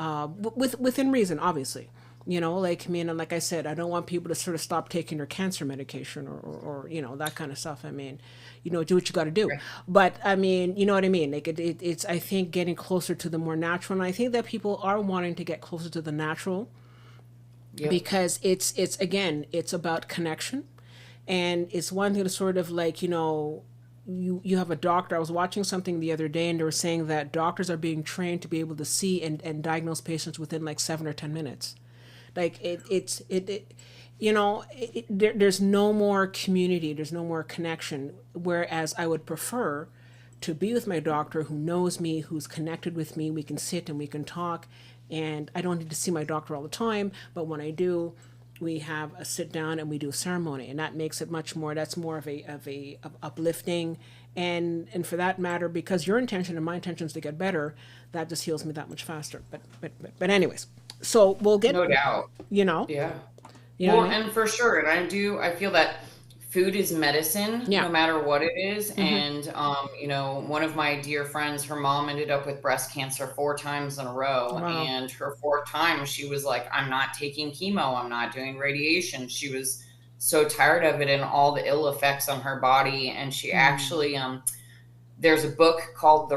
within reason, obviously. Like, I mean, and like I said, I don't want people to sort of stop taking their cancer medication, or that kind of stuff. I mean, do what you got to do. Right. But I mean, you know what I mean? Like, it's, I think, getting closer to the more natural. And I think that people are wanting to get closer to the natural Yep. because it's again, it's about connection. And it's one thing to sort of like, you have a doctor. I was watching something the other day, and they were saying that doctors are being trained to be able to see and diagnose patients within like 7 or 10 minutes. Like there's no more community, there's no more connection. Whereas I would prefer to be with my doctor who knows me, who's connected with me. We can sit and we can talk, and I don't need to see my doctor all the time. But when I do, we have a sit down and we do a ceremony, and that makes it much more. That's more of uplifting, and for that matter, because your intention and my intention is to get better, that just heals me that much faster. But anyways, so we'll get No doubt. you know Yeah. you know what Well, I mean. and for sure, and I feel that food is medicine, Yeah. no matter what it is. And, one of my dear friends, her mom ended up with breast cancer 4 times in a row. Wow. And her fourth time, she was like, I'm not taking chemo, I'm not doing radiation. She was so tired of it and all the ill effects on her body. And she actually, there's a book called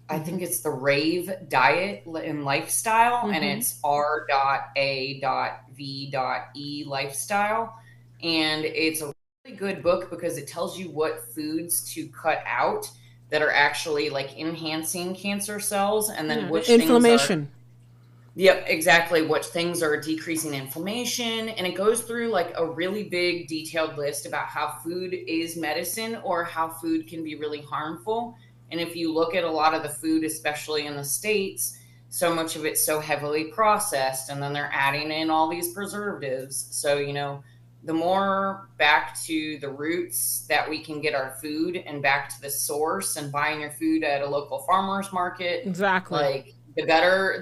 I think it's the Rave Diet and Lifestyle, and it's R.A.V.E lifestyle. And it's a really good book because it tells you what foods to cut out that are actually like enhancing cancer cells, and then Yeah, the which things are, inflammation. yep, exactly, which things are decreasing inflammation. And it goes through like a really big detailed list about how food is medicine or how food can be really harmful. And if you look at a lot of the food, especially in the States, so much of it's so heavily processed, and then they're adding in all these preservatives. So, the more back to the roots that we can get our food and back to the source and buying your food at a local farmer's market, Exactly. like or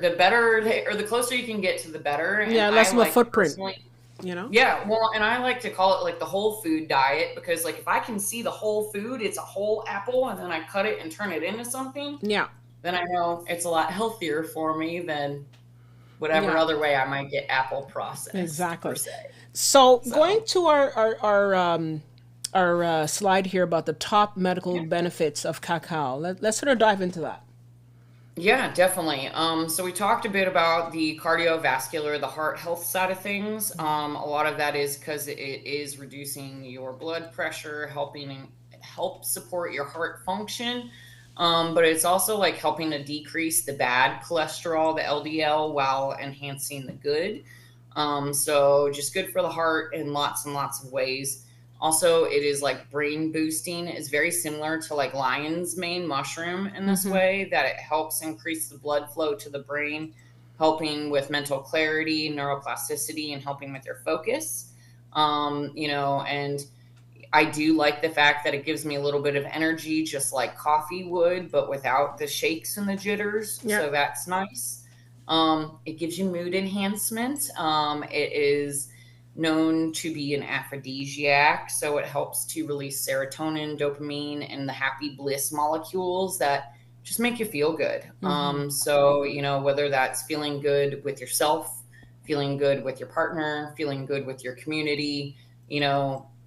the closer you can get to the better. And Yeah, I less of a like footprint. personally, You know. yeah, well, and I like to call it like the whole food diet because, like, if I can see the whole food, it's a whole apple, and then I cut it and turn it into something, Yeah. then I know it's a lot healthier for me than whatever Yeah. other way I might get apple processed, per Exactly. se. So going So, to our slide here about the top medical yeah. benefits of cacao. Let's sort of dive into that. Yeah, definitely. So we talked a bit about the cardiovascular, the heart health side of things. A lot of that is because it is reducing your blood pressure, help support your heart function. But it's also like helping to decrease the bad cholesterol, the LDL, while enhancing the good. So just good for the heart in lots and lots of ways. Also, it is like brain boosting. It's very similar to like lion's mane mushroom in this way that it helps increase the blood flow to the brain, helping with mental clarity, neuroplasticity, and helping with your focus. And I do like the fact that it gives me a little bit of energy, just like coffee would, but without the shakes and the jitters. Yeah. So that's nice. It gives you mood enhancement. It is known to be an aphrodisiac, so it helps to release serotonin, dopamine, and the happy bliss molecules that just make you feel good. So, whether that's feeling good with yourself, feeling good with your partner, feeling good with your community,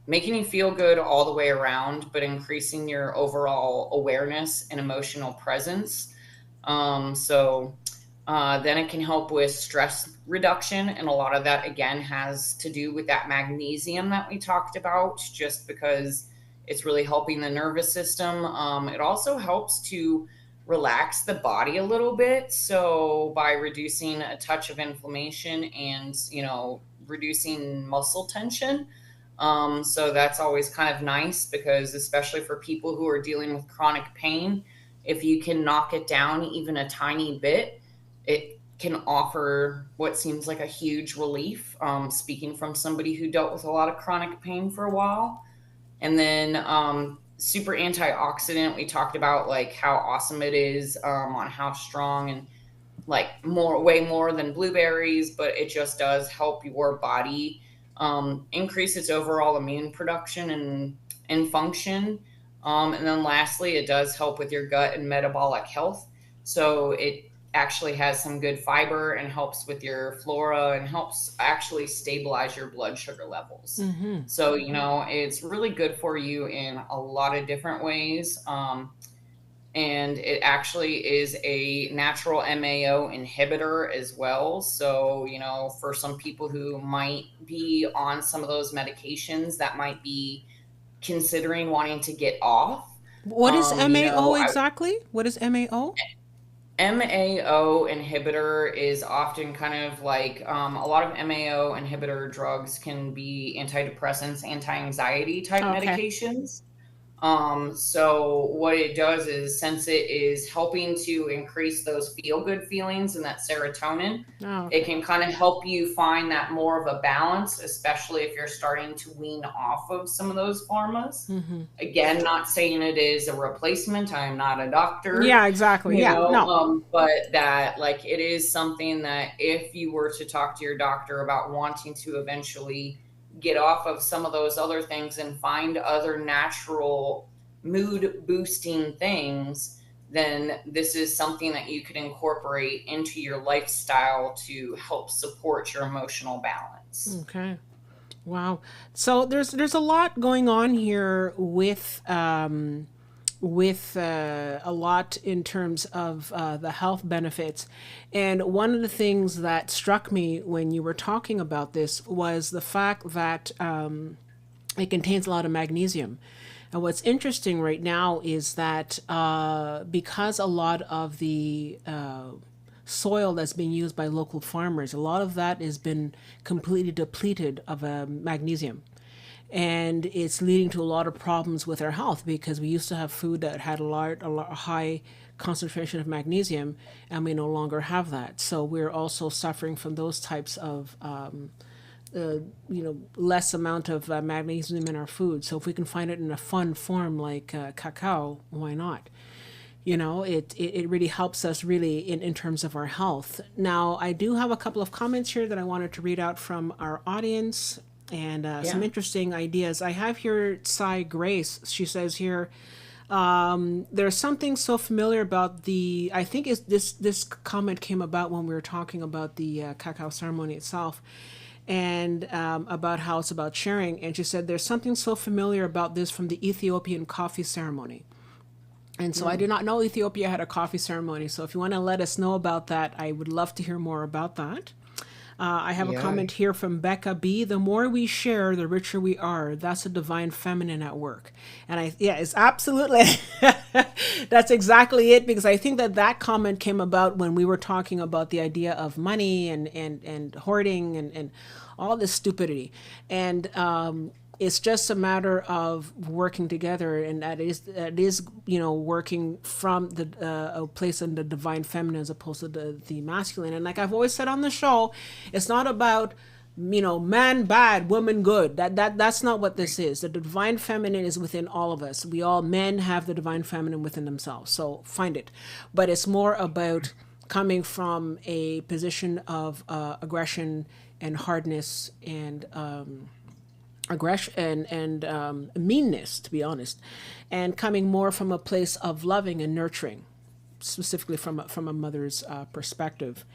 making you feel good all the way around, but increasing your overall awareness and emotional presence. Then it can help with stress reduction. And a lot of that, again, has to do with that magnesium that we talked about, just because it's really helping the nervous system. It also helps to relax the body a little bit. So by reducing a touch of inflammation and, reducing muscle tension. So that's always kind of nice because, especially for people who are dealing with chronic pain, if you can knock it down even a tiny bit, it can offer what seems like a huge relief. Speaking from somebody who dealt with a lot of chronic pain for a while. And then super antioxidant, we talked about like how awesome it is, on how strong and like way more than blueberries, but it just does help your body increase its overall immune production and function. And then lastly, it does help with your gut and metabolic health. So it actually has some good fiber and helps with your flora and helps actually stabilize your blood sugar levels. Mm-hmm. So, it's really good for you in a lot of different ways. And it actually is a natural MAO inhibitor as well. So, for some people who might be on some of those medications that might be considering wanting to get off, What is MAO I exactly? What is MAO? MAO inhibitor is often kind of like a lot of MAO inhibitor drugs can be antidepressants, anti-anxiety type Okay. medications. So what it does is, since it is helping to increase those feel good feelings and that serotonin, Oh, it okay. can kind of help you find that more of a balance, especially if you're starting to wean off of some of those pharmas. Mm-hmm. Again, not saying it is a replacement. I am not a doctor, Yeah, exactly. Yeah. No. but that like it is something that if you were to talk to your doctor about wanting to eventually get off of some of those other things and find other natural mood boosting things, then this is something that you could incorporate into your lifestyle to help support your emotional balance. Okay. Wow. So there's a lot going on here with a lot in terms of the health benefits. And one of the things that struck me when you were talking about this was the fact that it contains a lot of magnesium. And what's interesting right now is that because a lot of the soil that's being used by local farmers, a lot of that has been completely depleted of magnesium. And it's leading to a lot of problems with our health because we used to have food that had a high concentration of magnesium, and we no longer have that. So we're also suffering from those types of less amount of magnesium in our food. So if we can find it in a fun form like cacao, why not? It really helps us really in terms of our health. Now, I do have a couple of comments here that I wanted to read out from our audience, and some Yeah. interesting ideas. I have here Cy Grace. She says here, there's something so familiar about the. I think this comment came about when we were talking about the cacao ceremony itself, and about how it's about sharing. And she said there's something so familiar about this from the Ethiopian coffee ceremony. And so I Mm. did not know Ethiopia had a coffee ceremony. So if you want to let us know about that, I would love to hear more about that. I have a Yeah. comment here from Becca B. The more we share, the richer we are. That's a divine feminine at work. And yeah, it's absolutely, that's exactly it. Because I think that comment came about when we were talking about the idea of money and hoarding and all this stupidity. And, it's just a matter of working together, and that is working from the a place in the divine feminine as opposed to the masculine. And like I've always said on the show, it's not about man bad, woman good. That's not what this is. The divine feminine is within all of us. We all men have the divine feminine within themselves, so find it. But it's more about coming from a position of aggression and hardness and aggression and meanness, to be honest, and coming more from a place of loving and nurturing, specifically from a mother's perspective.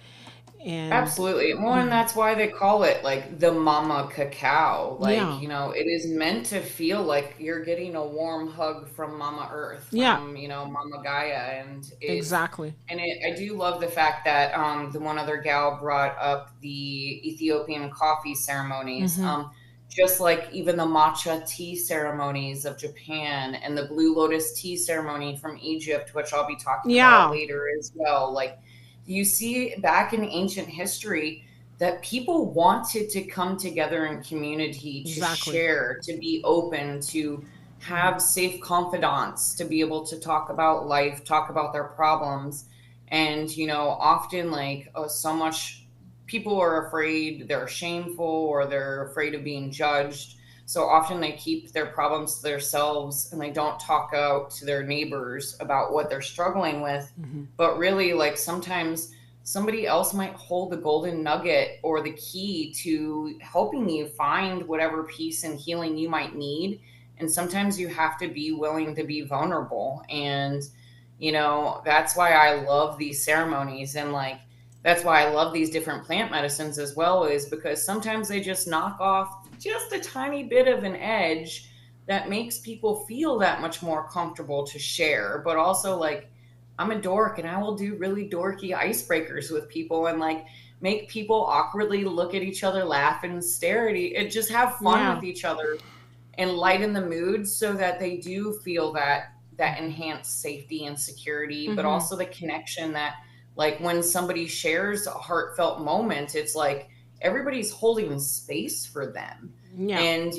And Absolutely. Well, and yeah, that's why they call it like the mama cacao. Like, yeah, it is meant to feel like you're getting a warm hug from Mama Earth, yeah, from, Mama Gaia. exactly. I do love the fact that the one other gal brought up the Ethiopian coffee ceremonies. Mm-hmm. Just like even the matcha tea ceremonies of Japan and the blue lotus tea ceremony from Egypt, which I'll be talking about Yeah, later as well. Like, you see back in ancient history that people wanted to come together in community to exactly. share, to be open, to have safe confidants, to be able to talk about life, talk about their problems. And, often like so much people are afraid, they're shameful, or they're afraid of being judged. So often they keep their problems to themselves and they don't talk out to their neighbors about what they're struggling with. Hmm. But really, like sometimes somebody else might hold the golden nugget or the key to helping you find whatever peace and healing you might need. And sometimes you have to be willing to be vulnerable. And, that's why I love these ceremonies. And like, that's why I love these different plant medicines as well, is because sometimes they just knock off just a tiny bit of an edge that makes people feel that much more comfortable to share. But also, like, I'm a dork and I will do really dorky icebreakers with people and like make people awkwardly look at each other, laugh and stare at and just have fun Yeah. with each other and lighten the mood so that they do feel that enhanced safety and security, but Hmm. also the connection that, like, when somebody shares a heartfelt moment, it's like everybody's holding space for them. Yeah. And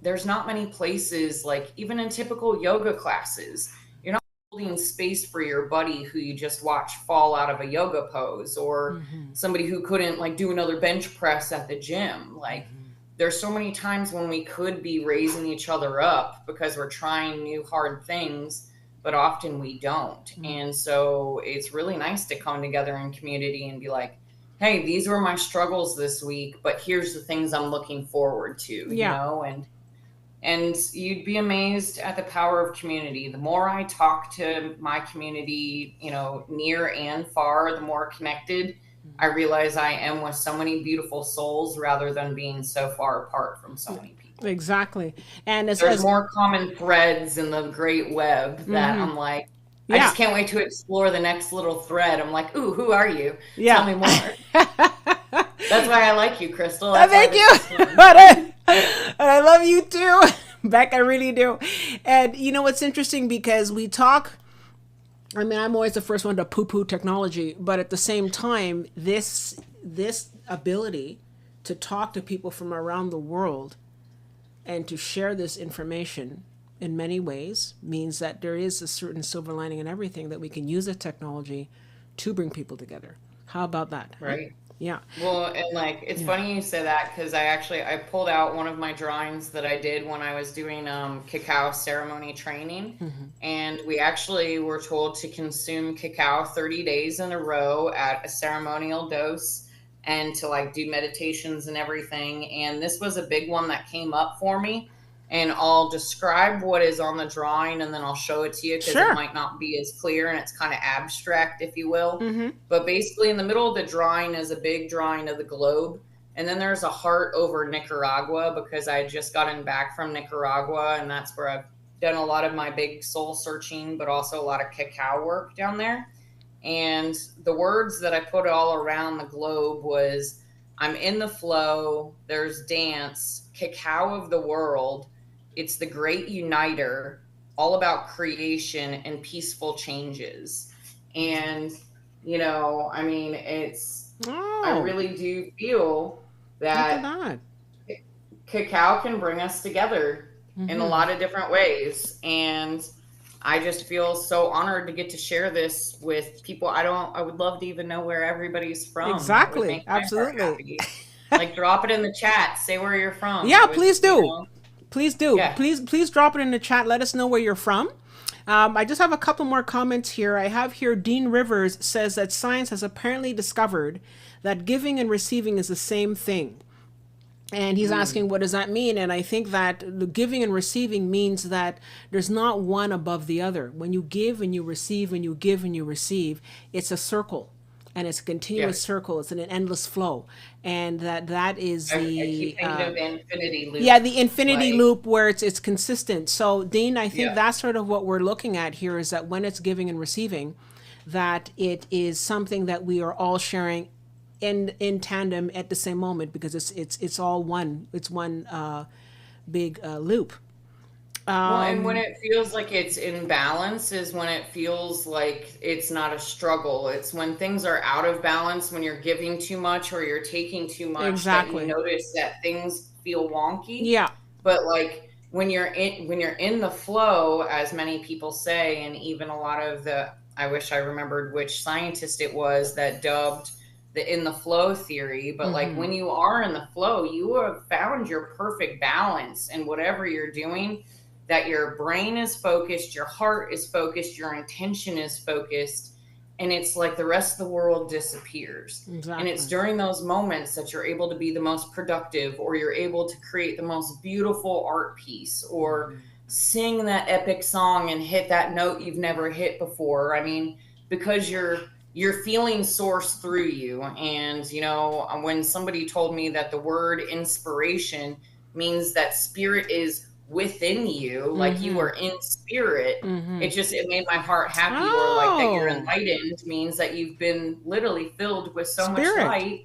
there's not many places, like even in typical yoga classes, you're not holding space for your buddy who you just watch fall out of a yoga pose, or Hmm. somebody who couldn't like do another bench press at the gym. Like, Hmm. there's so many times when we could be raising each other up because we're trying new hard things, but often we don't. And so it's really nice to come together in community and be like, hey, these were my struggles this week, but here's the things I'm looking forward to, Yeah. and you'd be amazed at the power of community. The more I talk to my community, near and far, the more connected I realize I am with so many beautiful souls rather than being so far apart from so many people. Exactly. And There's as more common threads in the great web that hmm. I'm like, I Yeah. just can't wait to explore the next little thread. I'm like, ooh, who are you? Tell Yeah. me more. That's why I like you, Crystal. That's why Thank this you. is fun. And I love you too. Beck, I really do. And you know what's interesting because we talk, I mean, I'm always the first one to poo poo technology, but at the same time, this ability to talk to people from around the world and to share this information in many ways means that there is a certain silver lining in everything that we can use the technology to bring people together. How about that? Huh? Right. Yeah. Well, and like it's Yeah. funny you say that because I pulled out one of my drawings that I did when I was doing cacao ceremony training, and we actually were told to consume cacao 30 days in a row at a ceremonial dose and to like do meditations and everything. And this was a big one that came up for me. And I'll describe what is on the drawing and then I'll show it to you because it Sure. might not be as clear and it's kind of abstract, if you will. Mm-hmm. But basically, in the middle of the drawing is a big drawing of the globe. And then there's a heart over Nicaragua because I had just gotten back from Nicaragua. And that's where I've done a lot of my big soul searching, but also a lot of cacao work down there. And the words that I put all around the globe was, I'm in the flow, there's dance, cacao of the world, it's the great uniter, all about creation and peaceful changes. And, I mean, I Oh, really do feel look at that that. cacao can bring us together in a Mm-hmm. lot of different ways. And I just feel so honored to get to share this with people. I would love to even know where everybody's from. That would Exactly. make my heart Absolutely. happy. Like, drop it in the chat, say where you're from. Yeah, I would, please do. Please do. yeah. Please drop it in the chat. Let us know where you're from. I just have a couple more comments here. I have here Dean Rivers says that science has apparently discovered that giving and receiving is the same thing. And he's Mm, asking, what does that mean? And I think that the giving and receiving means that there's not one above the other. When you give and you receive and you give and you receive, it's a circle. And it's a yeah. continuous circle. It's an endless flow. And that is I keep the thinking of infinity yeah, loop. the infinity Like, loop where it's consistent. So Dean, I think yeah. that's sort of what we're looking at here is that when it's giving and receiving, that it is something that we are all sharing in tandem at the same moment because it's all one. It's one big loop. Well, and when it feels like it's in balance is when it feels like it's not a struggle. It's when things are out of balance, when you're giving too much or you're taking too much, that you Exactly. notice that things feel wonky. Yeah. But like when you're in the flow, as many people say, and even a lot of the I wish I remembered which scientist it was that dubbed the in the flow theory, but like Mm-hmm. when you are in the flow, you have found your perfect balance in whatever you're doing, that your brain is focused, your heart is focused, your intention is focused, and it's like the rest of the world disappears. And it's Exactly. during those moments that you're able to be the most productive, or you're able to create the most beautiful art piece, or Mm-hmm. sing that epic song and hit that note you've never hit before. I mean, because you're feeling source through you. And when somebody told me that the word inspiration means that spirit is within you, like you Mm-hmm. are in spirit, Mm-hmm. it made my heart happy. Or like that you're Oh, enlightened means that you've been literally filled with so much spirit. light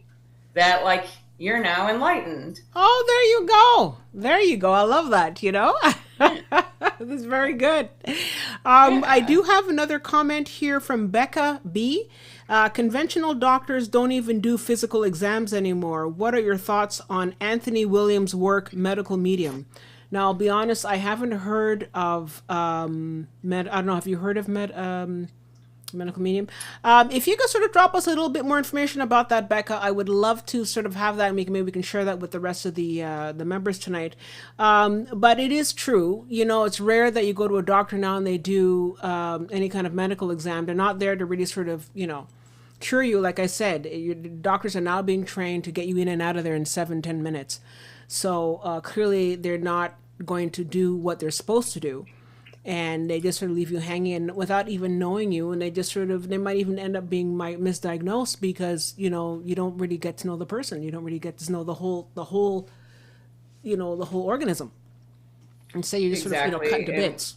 that like you're now enlightened. Oh, there you go. There you go. I love that, Yeah. This is very good. I Yeah. do have another comment here from Becca B. Conventional doctors don't even do physical exams anymore. What are your thoughts on Anthony Williams' work, Medical Medium? Now, I'll be honest, I haven't heard of I don't know. Have you heard of medical medium? If you could sort of drop us a little bit more information about that, Becca, I would love to sort of have that. And maybe we can share that with the rest of the members tonight. But it is true. It's rare that you go to a doctor now and they do any kind of medical exam. They're not there to really sort of cure you. Like I said, your doctors are now being trained to get you in and out of there in 7-10 minutes. So clearly, they're not going to do what they're supposed to do, and they just sort of leave you hanging without even knowing you, and they might even end up being misdiagnosed because you don't really get to know the person, you don't really get to know the whole organism, and so you just sort of cut Exactly. into And bits.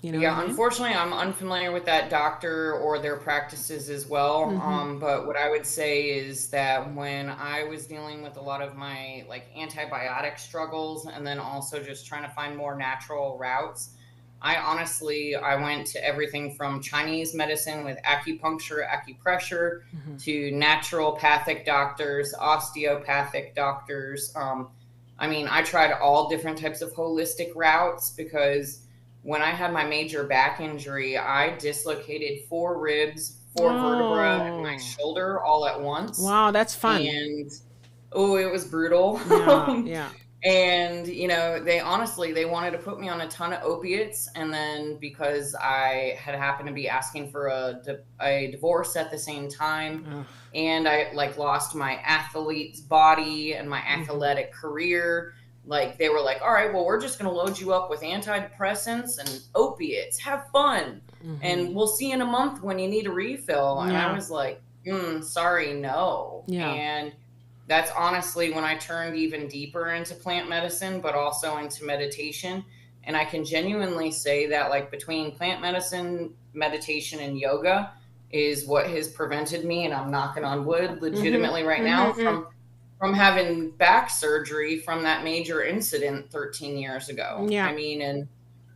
You know what I yeah, mean? unfortunately, I'm unfamiliar with that doctor or their practices as well. Mm-hmm. But what I would say is that when I was dealing with a lot of my like antibiotic struggles, and then also just trying to find more natural routes, I went to everything from Chinese medicine with acupuncture, acupressure, Mm-hmm. to naturopathic doctors, osteopathic doctors. I mean, I tried all different types of holistic routes because when I had my major back injury, I dislocated 4 ribs, 4 vertebrae in my Oh, shoulder all at once. wow, that's fun. And oh, it was brutal. Yeah, yeah. And they wanted to put me on a ton of opiates, and then because I had happened to be asking for a divorce at the same time, Ugh. and I like lost my athlete's body and my Mm-hmm. athletic career, like they were like, all right, well, we're just going to load you up with antidepressants and opiates, have fun, Mm-hmm. and we'll see in a month when you need a refill. And I Yeah, was like, sorry, no. yeah. And that's honestly when I turned even deeper into plant medicine, but also into meditation. And I can genuinely say that, like, between plant medicine, meditation, and yoga is what has prevented me, and I'm knocking on wood Mm-hmm. legitimately right now, Mm-hmm. from having back surgery from that major incident 13 years ago. Yeah. I mean, and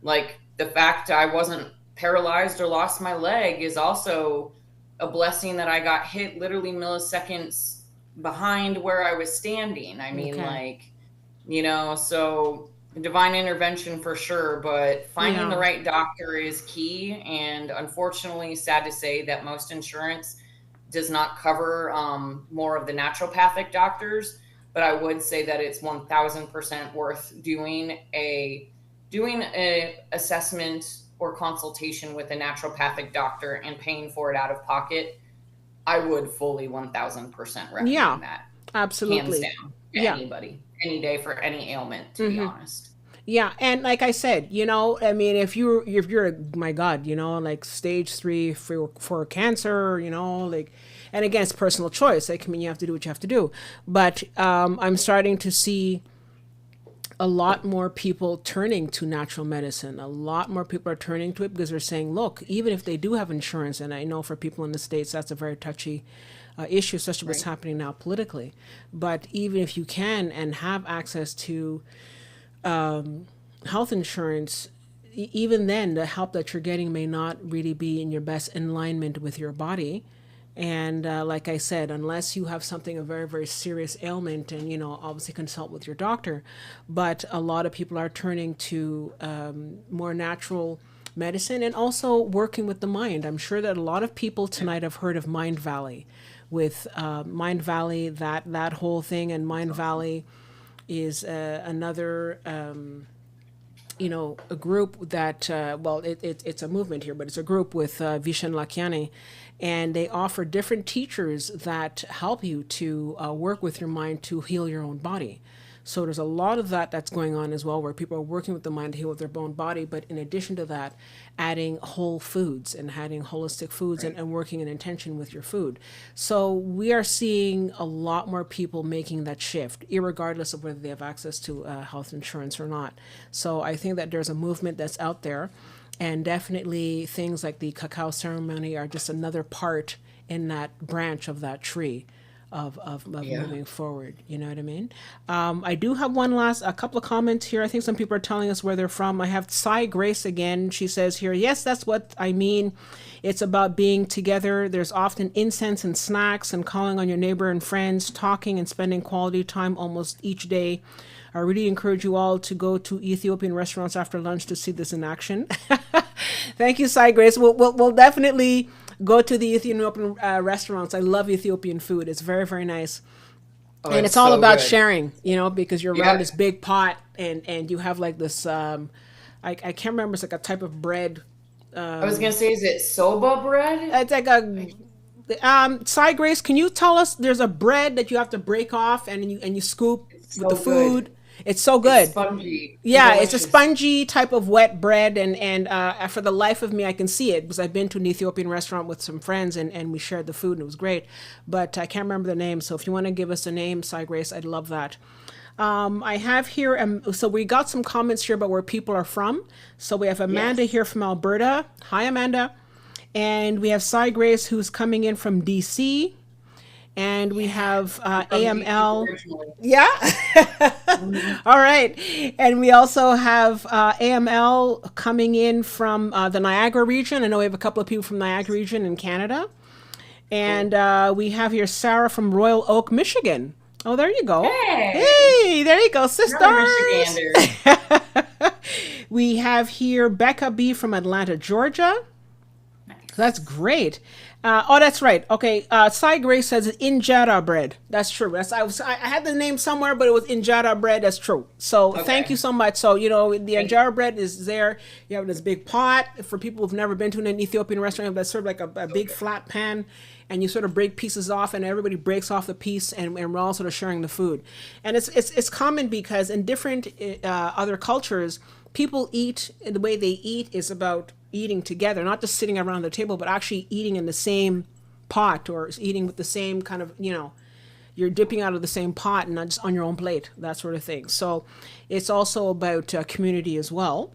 like the fact I wasn't paralyzed or lost my leg is also a blessing, that I got hit literally milliseconds behind where I was standing. I mean, Okay. like, so divine intervention for sure, but finding the Yeah. right doctor is key. And unfortunately, sad to say that most insurance does not cover more of the naturopathic doctors. But I would say that it's 1000% worth doing a assessment or consultation with a naturopathic doctor and paying for it out of pocket. I would fully 1000% Yeah. recommend that, hands Absolutely. down, to Yeah. anybody, any day, for any ailment, to be Mm-hmm. honest. Yeah, and like I said, I mean, if you're my God, like stage 3 for cancer, like, and again, it's personal choice. Like, I mean, you have to do what you have to do, but I'm starting to see a lot more people turning to natural medicine. A lot more people are turning to it because they're saying, look, even if they do have insurance, and I know for people in the States that's a very touchy issue, especially what's Right. happening now politically. But even if you can and have access to health insurance, even then, the help that you're getting may not really be in your best alignment with your body. And like I said, unless you have something, a very, very serious ailment, and, obviously consult with your doctor. But a lot of people are turning to more natural medicine, and also working with the mind. I'm sure that a lot of people tonight have heard of Mind Valley, with Mind Valley, that whole thing, and Mind Valley is another a group that, it's a movement here, but it's a group with Vishen Lakiani, and they offer different teachers that help you to work with your mind to heal your own body. So there's a lot of that that's going on as well, where people are working with the mind to heal with their own body. But in addition to that, adding whole foods and adding holistic foods, and working in intention with your food. So we are seeing a lot more people making that shift, irregardless of whether they have access to health insurance or not. So I think that there's a movement that's out there. And definitely things like the cacao ceremony are just another part in that branch of that tree of Yeah. moving forward. You know what I mean? I do have a couple of comments here. I think some people are telling us where they're from. I have Cy Grace again. She says here, yes, that's what I mean. It's about being together. There's often incense and snacks and calling on your neighbor and friends, talking and spending quality time almost each day. I really encourage you all to go to Ethiopian restaurants after lunch to see this in action. Thank you, Cy Grace. We'll definitely go to the Ethiopian restaurants. I love Ethiopian food. It's very, very nice. Oh, And it's it's all so about good. sharing, because you're around Yeah. this big pot, and you have like this, I can't remember, it's like a type of bread. I was gonna say, is it soba bread? It's like Cy Grace, can you tell us, there's a bread that you have to break off, and you scoop It's with the so good. food. It's so It's good. spongy and Yeah, it's a delicious. spongy type of wet bread, and for the life of me, I can see it because I've been to an Ethiopian restaurant with some friends, and we shared the food and it was great, but I can't remember the name. So if you want to give us a name, Cy Grace, I'd love that. I have here, so we got some comments here about where people are from. So we have Amanda Yes. here from Alberta. Hi, Amanda. And we have Cy Grace who's coming in from DC. And we have I'm from DC AML. originally. Yeah. Mhm. All right. And we also have AML coming in from the Niagara region. I know we have a couple of people from Niagara region in Canada. And Cool. we have here Sarah from Royal Oak, Michigan. Oh, there you go. Hey, Hey, there you go, another sisters. Michigander. We have here Becca B from Atlanta, Georgia. That's Nice. great. Oh, that's right. Okay, Cy Grace says injera bread. That's true. I had the name somewhere, but it was injera bread. That's true. So thank you Okay. so much. So the Thank injera bread is there. You have this big pot. For people who've never been to an Ethiopian restaurant, that's sort of like a so big good. flat pan, and you sort of break pieces off, and everybody breaks off the piece, and we're all sort of sharing the food. And it's common because in different other cultures, people eat, the way they eat is about eating together, not just sitting around the table, but actually eating in the same pot, or eating with the same kind of, you're dipping out of the same pot and not just on your own plate, that sort of thing. So it's also about community as well.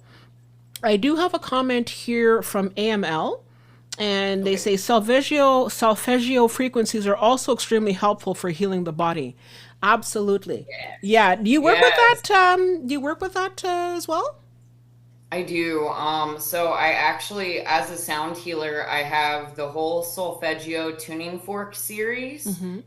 I do have a comment here from AML, and they Okay. say solfeggio frequencies are also extremely helpful for healing the body. Absolutely. Yes. Yeah. Do you work with Yes. that? Do you work with that as well? I do. So I actually, as a sound healer, I have the whole solfeggio tuning fork series,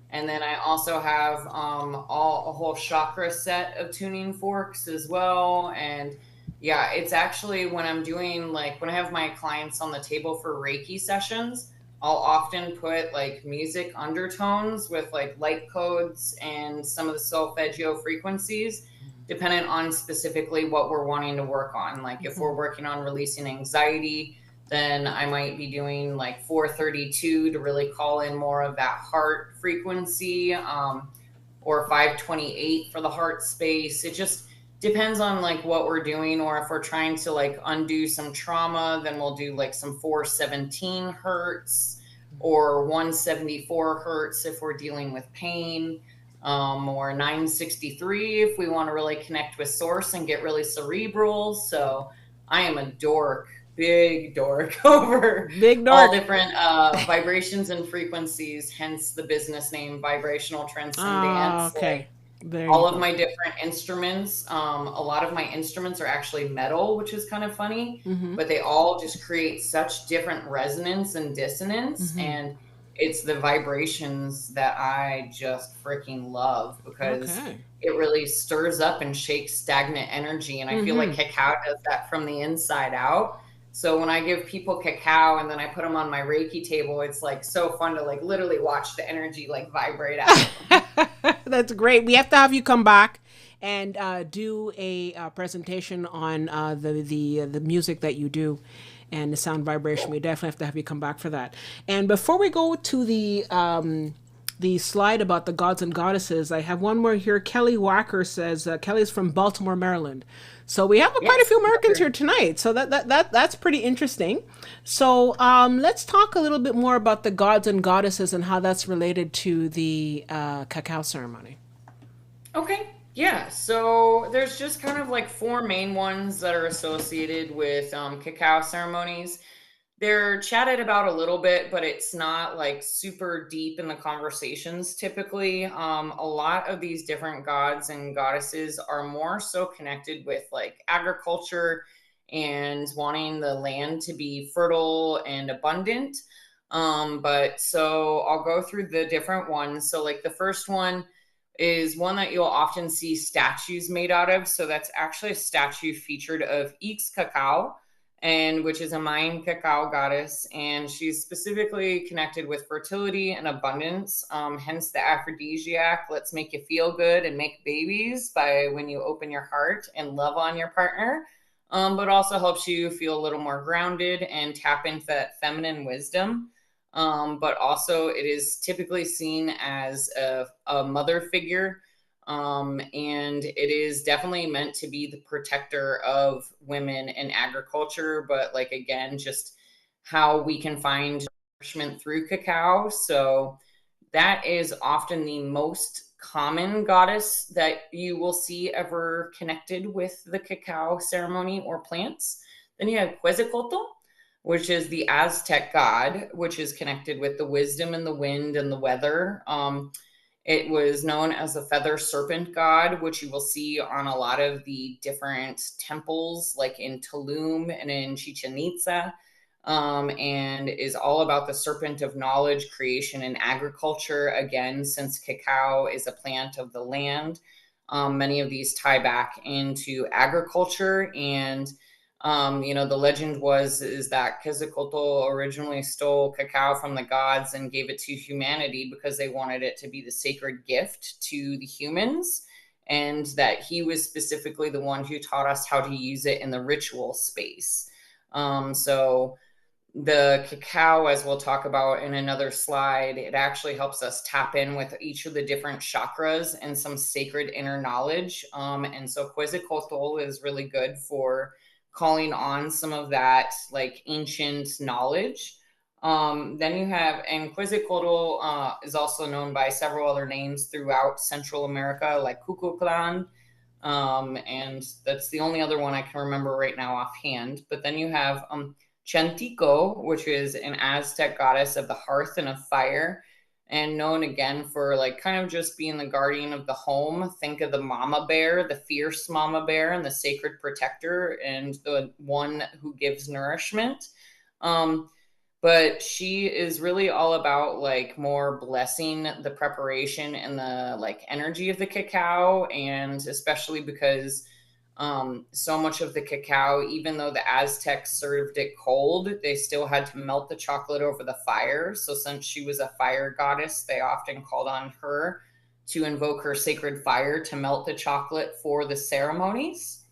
and then I also have all a whole chakra set of tuning forks as well. And yeah, it's actually when I'm doing like when I have my clients on the table for Reiki sessions, I'll often put like music undertones with like light codes and some of the solfeggio frequencies dependent on specifically what we're wanting to work on. Like if we're working on releasing anxiety, then I might be doing like 432 to really call in more of that heart frequency, or 528 for the heart space. It just depends on like what we're doing, or if we're trying to like undo some trauma, then we'll do like some 417 hertz or 174 hertz if we're dealing with pain, or 963 if we want to really connect with source and get really cerebral. So I am a dork, big dork over Big all dork. different vibrations and frequencies, hence the business name Vibrational Ah, Transcendence. Like okay. There you all of go. my different instruments, a lot of my instruments are actually metal, which is kind of funny, but they all just create such different resonance and dissonance. And it's the vibrations that I just freaking love because Okay. it really stirs up and shakes stagnant energy. And I feel like cacao does that from the inside out. So when I give people cacao and then I put them on my Reiki table, it's like so fun to like literally watch the energy like vibrate out of them. That's great. We have to have you come back and do a presentation on the music that you do and the sound vibration. We definitely have to have you come back for that. And before we go to the slide about the gods and goddesses, I have one more here. Kelly Wacker says Kelly's from Baltimore, Maryland. So we have quite a Yes. few Americans here tonight. So that's pretty interesting. So let's talk a little bit more about the gods and goddesses and how that's related to the cacao ceremony. Okay. Yeah. So there's just kind of like four main ones that are associated with cacao ceremonies. They're chatted about a little bit, but it's not like super deep in the conversations typically. A lot of these different gods and goddesses are more so connected with like agriculture and wanting the land to be fertile and abundant. But so I'll go through the different ones. So, like the first one is one that you'll often see statues made out of. So, that's actually a statue featured of Ix Cacao, and which is a Mayan cacao goddess, and she's specifically connected with fertility and abundance. Hence the aphrodisiac, let's make you feel good and make babies by when you open your heart and love on your partner. But also helps you feel a little more grounded and tap into that feminine wisdom. But also, it is typically seen as a mother figure, and it is definitely meant to be the protector of women in agriculture, but like again, just how we can find nourishment through cacao. So that is often the most common goddess that you will see ever connected with the cacao ceremony or plants. Then you have Quetzalcoatl, which is the Aztec god, which is connected with the wisdom and the wind and the weather. It was known as the feather serpent god, which you will see on a lot of the different temples, like in Tulum and in Chichen Itza, and is all about the serpent of knowledge, creation, and agriculture. Again, since cacao is a plant of the land, many of these tie back into agriculture. And the legend is that Quetzalcoatl originally stole cacao from the gods and gave it to humanity because they wanted it to be the sacred gift to the humans, and that he was specifically the one who taught us how to use it in the ritual space. So the cacao, as we'll talk about in another slide, it actually helps us tap in with each of the different chakras and some sacred inner knowledge. And so Quetzalcoatl is really good for calling on some of that like ancient knowledge. Then you have, and Quetzalcoatl is also known by several other names throughout Central America, like Cucuclan. And that's the only other one I can remember right now offhand. But then you have Chantico, which is an Aztec goddess of the hearth and of fire, and known again for like kind of just being the guardian of the home. Think of the mama bear, the fierce mama bear, and the sacred protector, and the one who gives nourishment. But she is really all about like more blessing the preparation and the like energy of the cacao, and especially because so much of the cacao, even though the Aztecs served it cold, they still had to melt the chocolate over the fire. So since she was a fire goddess, they often called on her to invoke her sacred fire to melt the chocolate for the ceremonies.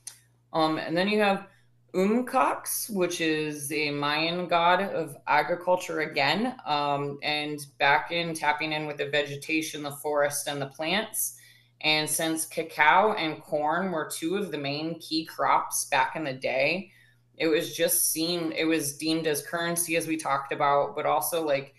And then you have Umcax, which is a Mayan god of agriculture again, and back in tapping in with the vegetation, the forest, and the plants. And since cacao and corn were two of the main key crops back in the day, it was deemed as currency, as we talked about, but also like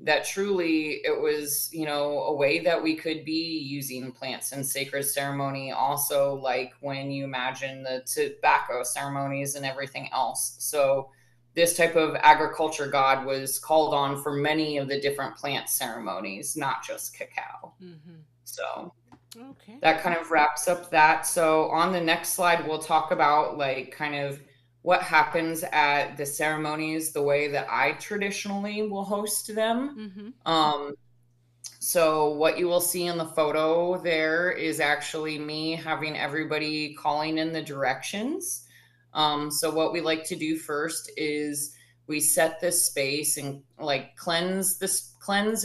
that truly it was, a way that we could be using plants in sacred ceremony. Also, like when you imagine the tobacco ceremonies and everything else. So, this type of agriculture god was called on for many of the different plant ceremonies, not just cacao. Mm-hmm. So, Okay. that kind of wraps up that. So on the next slide, we'll talk about like kind of what happens at the ceremonies, the way that I traditionally will host them. Mm-hmm. Um, so what you will see in the photo there is actually me having everybody calling in the directions. So what we like to do first is we set this space and like cleanse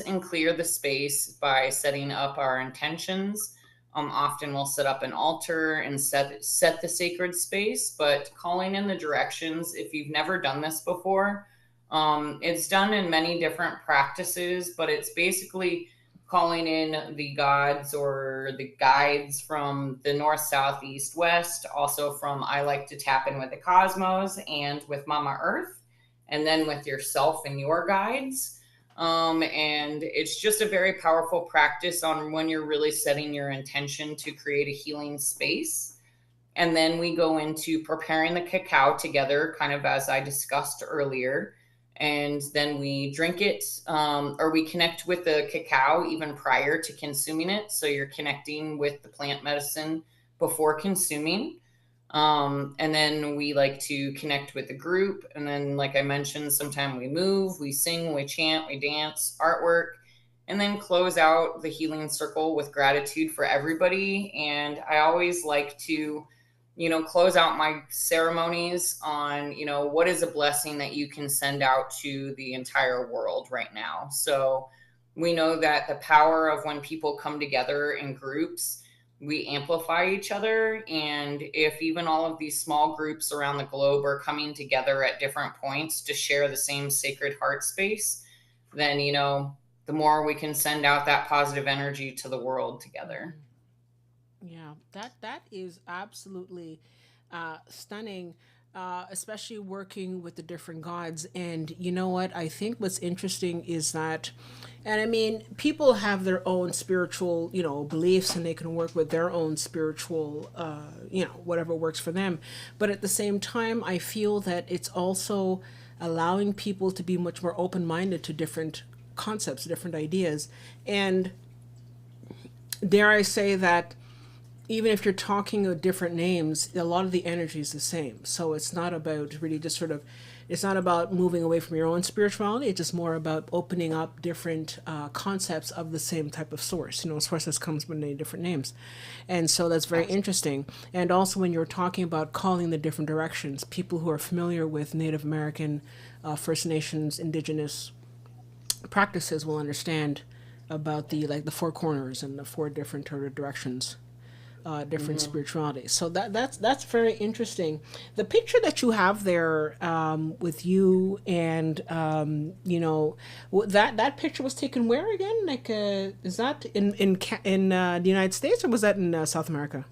and clear the space by setting up our intentions. Often we'll set up an altar and set the sacred space, but calling in the directions, if you've never done this before, it's done in many different practices, but it's basically calling in the gods or the guides from the north, south, east, west, also from I like to tap in with the cosmos and with Mama Earth, and then with yourself and your guides. And it's just a very powerful practice on when you're really setting your intention to create a healing space. And then we go into preparing the cacao together, kind of as I discussed earlier. And then we drink it, or we connect with the cacao even prior to consuming it. So you're connecting with the plant medicine before consuming. And then we like to connect with the group. And then, like I mentioned, sometimes we move, we sing, we chant, we dance, artwork, and then close out the healing circle with gratitude for everybody. And I always like to, close out my ceremonies on, what is a blessing that you can send out to the entire world right now. So we know that the power of when people come together in groups, we amplify each other. And if even all of these small groups around the globe are coming together at different points to share the same sacred heart space, then, the more we can send out that positive energy to the world together. Yeah, that is absolutely stunning, especially working with the different gods. And you know what? I think what's interesting is that, and I mean, people have their own spiritual, beliefs, and they can work with their own spiritual, whatever works for them. But at the same time, I feel that it's also allowing people to be much more open-minded to different concepts, different ideas, and dare I say that even if you're talking of different names, a lot of the energy is the same. So it's not about really just sort of, it's not about moving away from your own spirituality. It's just more about opening up different concepts of the same type of source. Sources comes with many different names. And so that's very interesting. And also when you're talking about calling the different directions, people who are familiar with Native American, First Nations, Indigenous practices will understand about the four corners and the four different directions, different spiritualities. So that's very interesting. The picture that you have there, with you and that picture was taken where again? Like, is that in the United States, or was that in South America?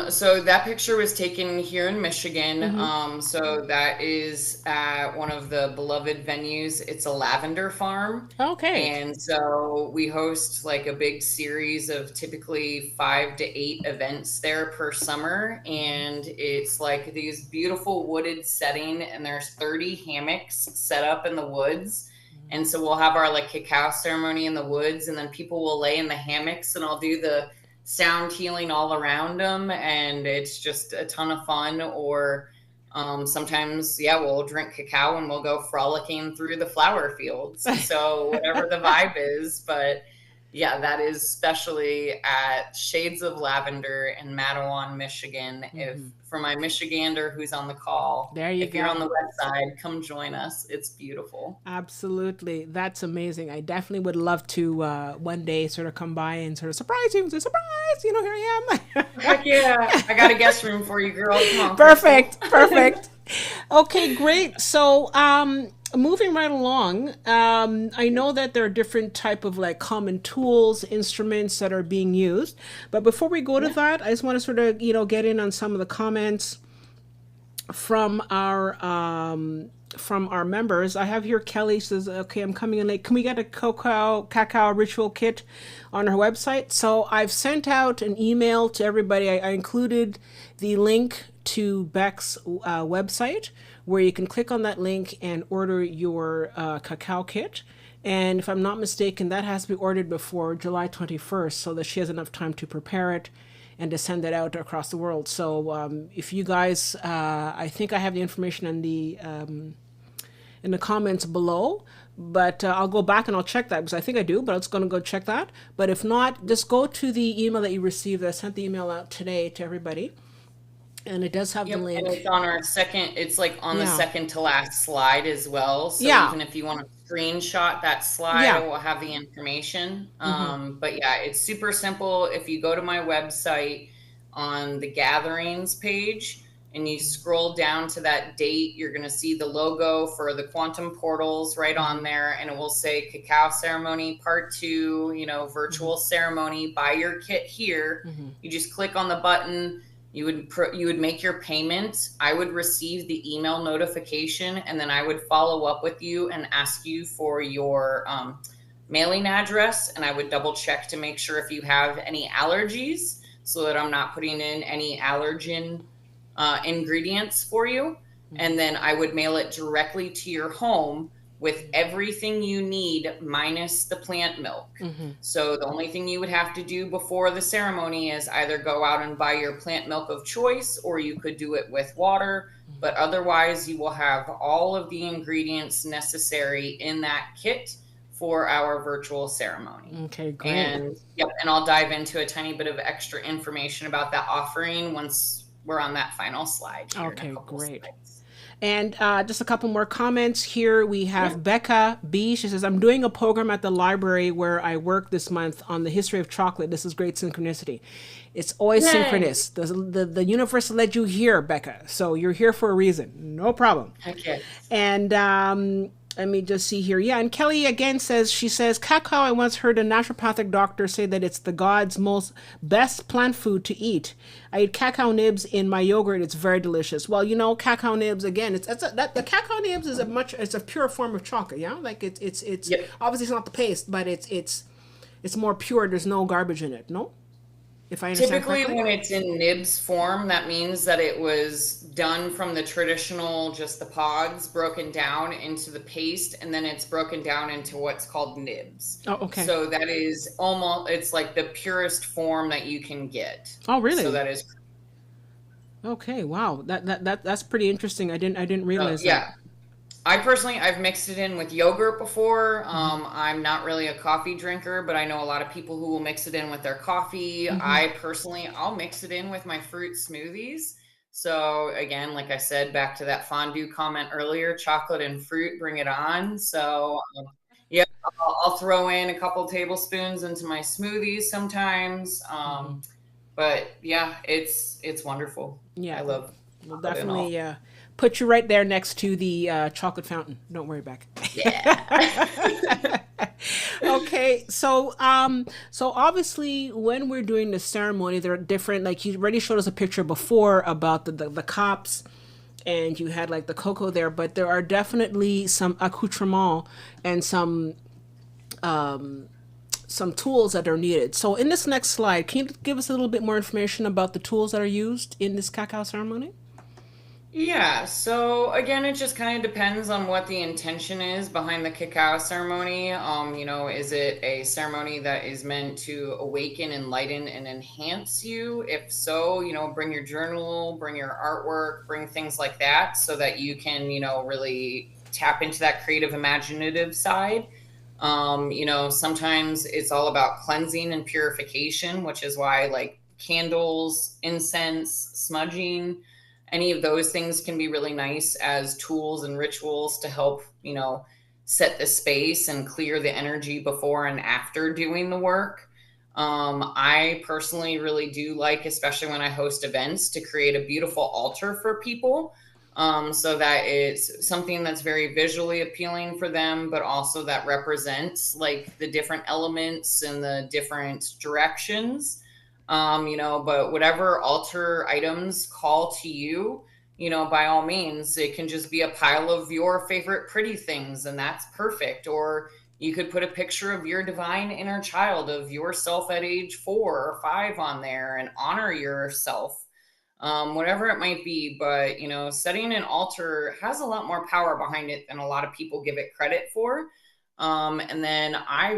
So that picture was taken here in Michigan. So that is at one of the beloved venues. It's a lavender farm. Okay. And so we host like a big series of typically 5 to 8 events there per summer. And it's like these beautiful wooded setting, and there's 30 hammocks set up in the woods. And so we'll have our like cacao ceremony in the woods, and then people will lay in the hammocks, and I'll do the sound healing all around them, and it's just a ton of fun. Or sometimes we'll drink cacao and we'll go frolicking through the flower fields, so whatever the vibe is. But yeah, that is especially at Shades of Lavender in Mattawan, Michigan. If for my Michigander who's on the call, There you if you're go. on the west side, come join us. It's beautiful. Absolutely. That's amazing. I definitely would love to one day sort of come by and sort of surprise you and say, surprise, here I am. Heck yeah. I got a guest room for you, girl. Come on. Perfect. Perfect. Okay, great. So, moving right along, I know that there are different type of like common tools, instruments that are being used. But before we go to that, I just want to sort of, get in on some of the comments from our members. I have here Kelly says, okay, I'm coming in late. Can we get a cacao ritual kit on her website? So I've sent out an email to everybody. I included the link to Beck's website, where you can click on that link and order your cacao kit. And if I'm not mistaken, that has to be ordered before July 21st so that she has enough time to prepare it and to send it out across the world. So if you guys, I think I have the information in the comments below, but I'll go back and I'll check that, because I think I do, but I'm just going to go check that. But if not, just go to the email that you received. I sent the email out today to everybody, And it does have the Yep, and link. it's on our second, it's like on the Yeah. second to last slide as well. So Yeah. even if you want to screenshot that slide, Yeah. it will have the information. Hmm. But yeah, it's super simple. If you go to my website on the gatherings page and you scroll down to that date, you're going to see the logo for the quantum portals right on there, and it will say Cacao Ceremony Part 2, virtual ceremony, buy your kit here. You just click on the button. You would make your payment. I would receive the email notification, and then I would follow up with you and ask you for your mailing address, and I would double check to make sure if you have any allergies, so that I'm not putting in any allergen ingredients for you. And then I would mail it directly to your home with everything you need minus the plant milk. So the only thing you would have to do before the ceremony is either go out and buy your plant milk of choice, or you could do it with water. But otherwise, you will have all of the ingredients necessary in that kit for our virtual ceremony. Okay, great. And yep, and I'll dive into a tiny bit of extra information about that offering once we're on that final slide here. Okay, in a couple great. slides. And just a couple more comments here. We have Becca B. She says, I'm doing a program at the library where I work this month on the history of chocolate. This is great synchronicity. It's always synchronous. The universe led you here, Becca. So you're here for a reason. No problem. Okay. And let me just see here. Yeah, and Kelly again says, she says, cacao, I once heard a naturopathic doctor say that it's the God's most best plant food to eat. I eat cacao nibs in my yogurt. It's very delicious. Well, cacao nibs, again, the cacao nibs is it's a pure form of chocolate, yeah? Like it's obviously it's not the paste, but it's more pure. There's no garbage in it, no? If I understand Typically, correctly? when it's in nibs form, that means that it was done from the traditional, just the pods broken down into the paste, and then it's broken down into what's called nibs. Oh, okay. So that is it's like the purest form that you can get. Oh, really? So that is. Okay, wow. That's pretty interesting. I didn't realize that. Yeah. I've mixed it in with yogurt before. I'm not really a coffee drinker, but I know a lot of people who will mix it in with their coffee. I'll mix it in with my fruit smoothies. So again, like I said, back to that fondue comment earlier, chocolate and fruit, bring it on. So yeah, I'll throw in a couple tablespoons into my smoothies sometimes. But yeah, it's wonderful. Yeah, I love we'll definitely put you right there next to the chocolate fountain. Don't worry, Beck. Yeah. Okay, so obviously when we're doing the ceremony, there are different. Like you already showed us a picture before about the cups, and you had like the cocoa there, but there are definitely some accoutrements and some tools that are needed. So in this next slide, can you give us a little bit more information about the tools that are used in this cacao ceremony? Yeah, so again, it just kind of depends on what the intention is behind the cacao ceremony. Is it a ceremony that is meant to awaken, enlighten, and enhance you? If so, bring your journal, bring your artwork, bring things like that so that you can, really tap into that creative, imaginative side. Sometimes it's all about cleansing and purification, which is why like candles, incense, smudging, any of those things can be really nice as tools and rituals to help, set the space and clear the energy before and after doing the work. I personally really do like, especially when I host events, to create a beautiful altar for people. So that it's something that's very visually appealing for them, but also that represents like the different elements and the different directions. But whatever altar items call to you, by all means, it can just be a pile of your favorite pretty things, and that's perfect. Or you could put a picture of your divine inner child, of yourself at age 4 or 5 on there, and honor yourself, whatever it might be. But, setting an altar has a lot more power behind it than a lot of people give it credit for. And then I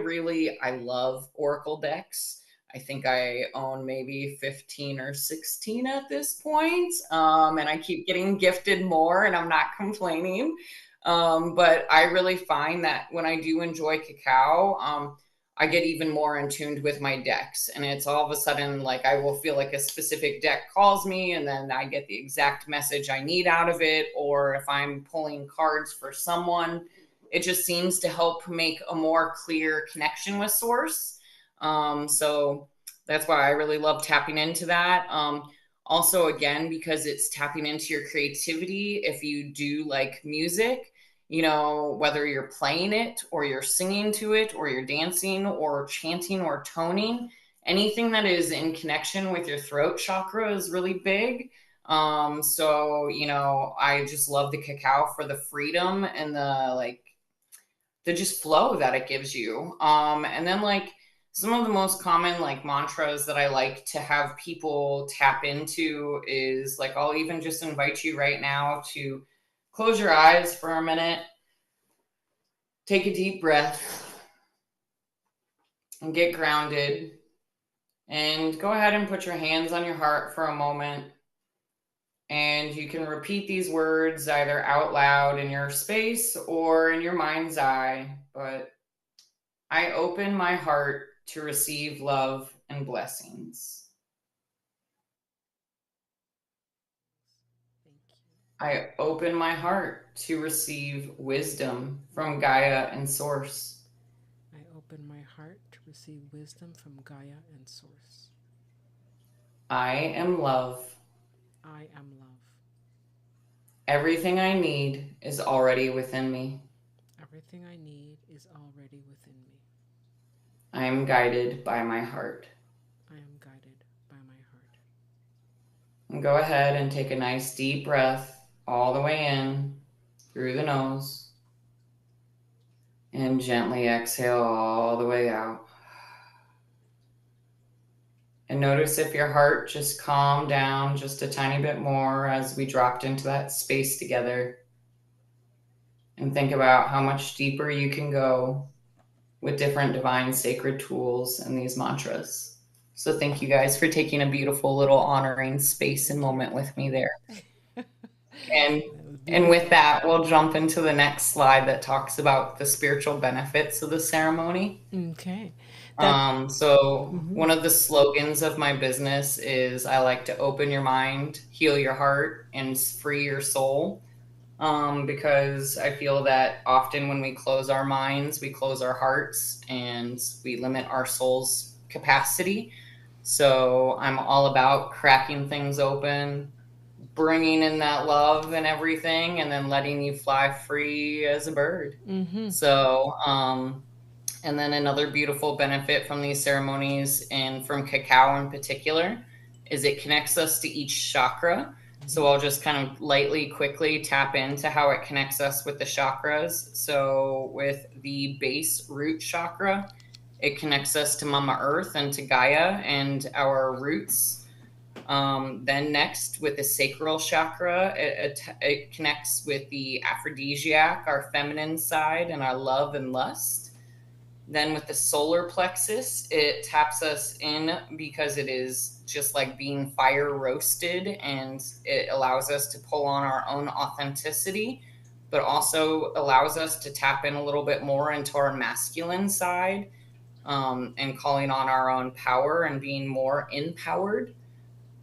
love Oracle decks. I think I own maybe 15 or 16 at this point. And I keep getting gifted more, and I'm not complaining. But I really find that when I do enjoy cacao, I get even more in tuned with my decks. And it's all of a sudden like I will feel like a specific deck calls me, and then I get the exact message I need out of it. Or if I'm pulling cards for someone, it just seems to help make a more clear connection with source. So that's why I really love tapping into that. Also, again, because it's tapping into your creativity. If you do like music, you know, whether you're playing it or you're singing to it or you're dancing or chanting or toning, anything that is in connection with your throat chakra is really big. So, you know, I just love the cacao for the freedom and the just flow that it gives you. And then like some of the most common like mantras that I like to have people tap into is like, I'll even just invite you right now to close your eyes for a minute, take a deep breath, and get grounded. And go ahead and put your hands on your heart for a moment. And you can repeat these words either out loud in your space or in your mind's eye. But I open my heart to receive love and blessings. I open my heart to receive wisdom from Gaia and Source. I open my heart to receive wisdom from Gaia and Source. I am love. I am love. Everything I need is already within me. Everything I need is already within me. I am guided by my heart. I am guided by my heart. And go ahead and take a nice deep breath all the way in through the nose. And gently exhale all the way out. And notice if your heart just calmed down just a tiny bit more as we dropped into that space together. And think about how much deeper you can go with different divine sacred tools and these mantras. So thank you guys for taking a beautiful little honoring space and moment with me there. And with that, we'll jump into the next slide that talks about the spiritual benefits of the ceremony. Okay. One of the slogans of my business is I like to open your mind, heal your heart, and free your soul. Because I feel that often when we close our minds, we close our hearts and we limit our soul's capacity. So I'm all about cracking things open, bringing in that love and everything, and then letting you fly free as a bird. So, and then another beautiful benefit from these ceremonies and from cacao in particular is it connects us to each chakra. So I'll just kind of lightly, quickly tap into how it connects us with the chakras. So with the base root chakra, it connects us to Mama Earth and to Gaia and our roots. Then next with the sacral chakra, it connects with the aphrodisiac, our feminine side, and our love and lust. Then with the solar plexus, it taps us in because it is just like being fire roasted, and it allows us to pull on our own authenticity, but also allows us to tap in a little bit more into our masculine side, and calling on our own power and being more empowered.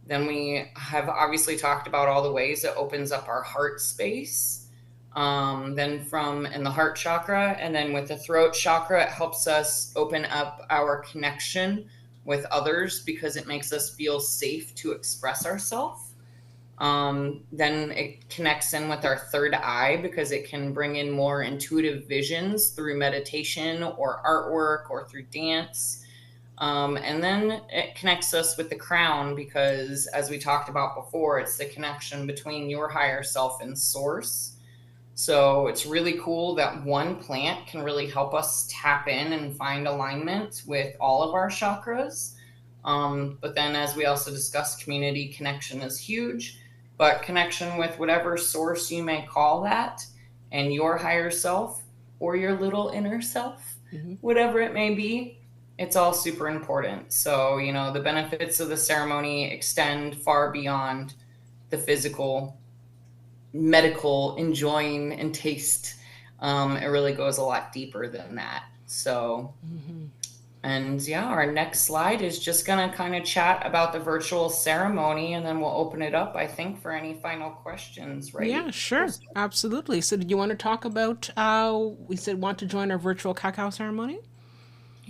Then we have obviously talked about all the ways it opens up our heart space. Then from in the heart chakra, and then with the throat chakra, it helps us open up our connection with others because it makes us feel safe to express ourselves. Then it connects in with our third eye because it can bring in more intuitive visions through meditation or artwork or through dance. And then it connects us with the crown because, as we talked about before, it's the connection between your higher self and source. So it's really cool that one plant can really help us tap in and find alignment with all of our chakras. But then, as we also discussed, community connection is huge, but connection with whatever source you may call that, and your higher self or your little inner self, whatever it may be, it's all super important. So, you know, the benefits of the ceremony extend far beyond the physical, medical enjoying and taste. It really goes a lot deeper than that. So And yeah, our next slide is just going to kind of chat about the virtual ceremony, and then we'll open it up, I think, for any final questions, Yeah, right, sure. Crystal? Absolutely. So, did you want to talk about, we said want to join our virtual cacao ceremony?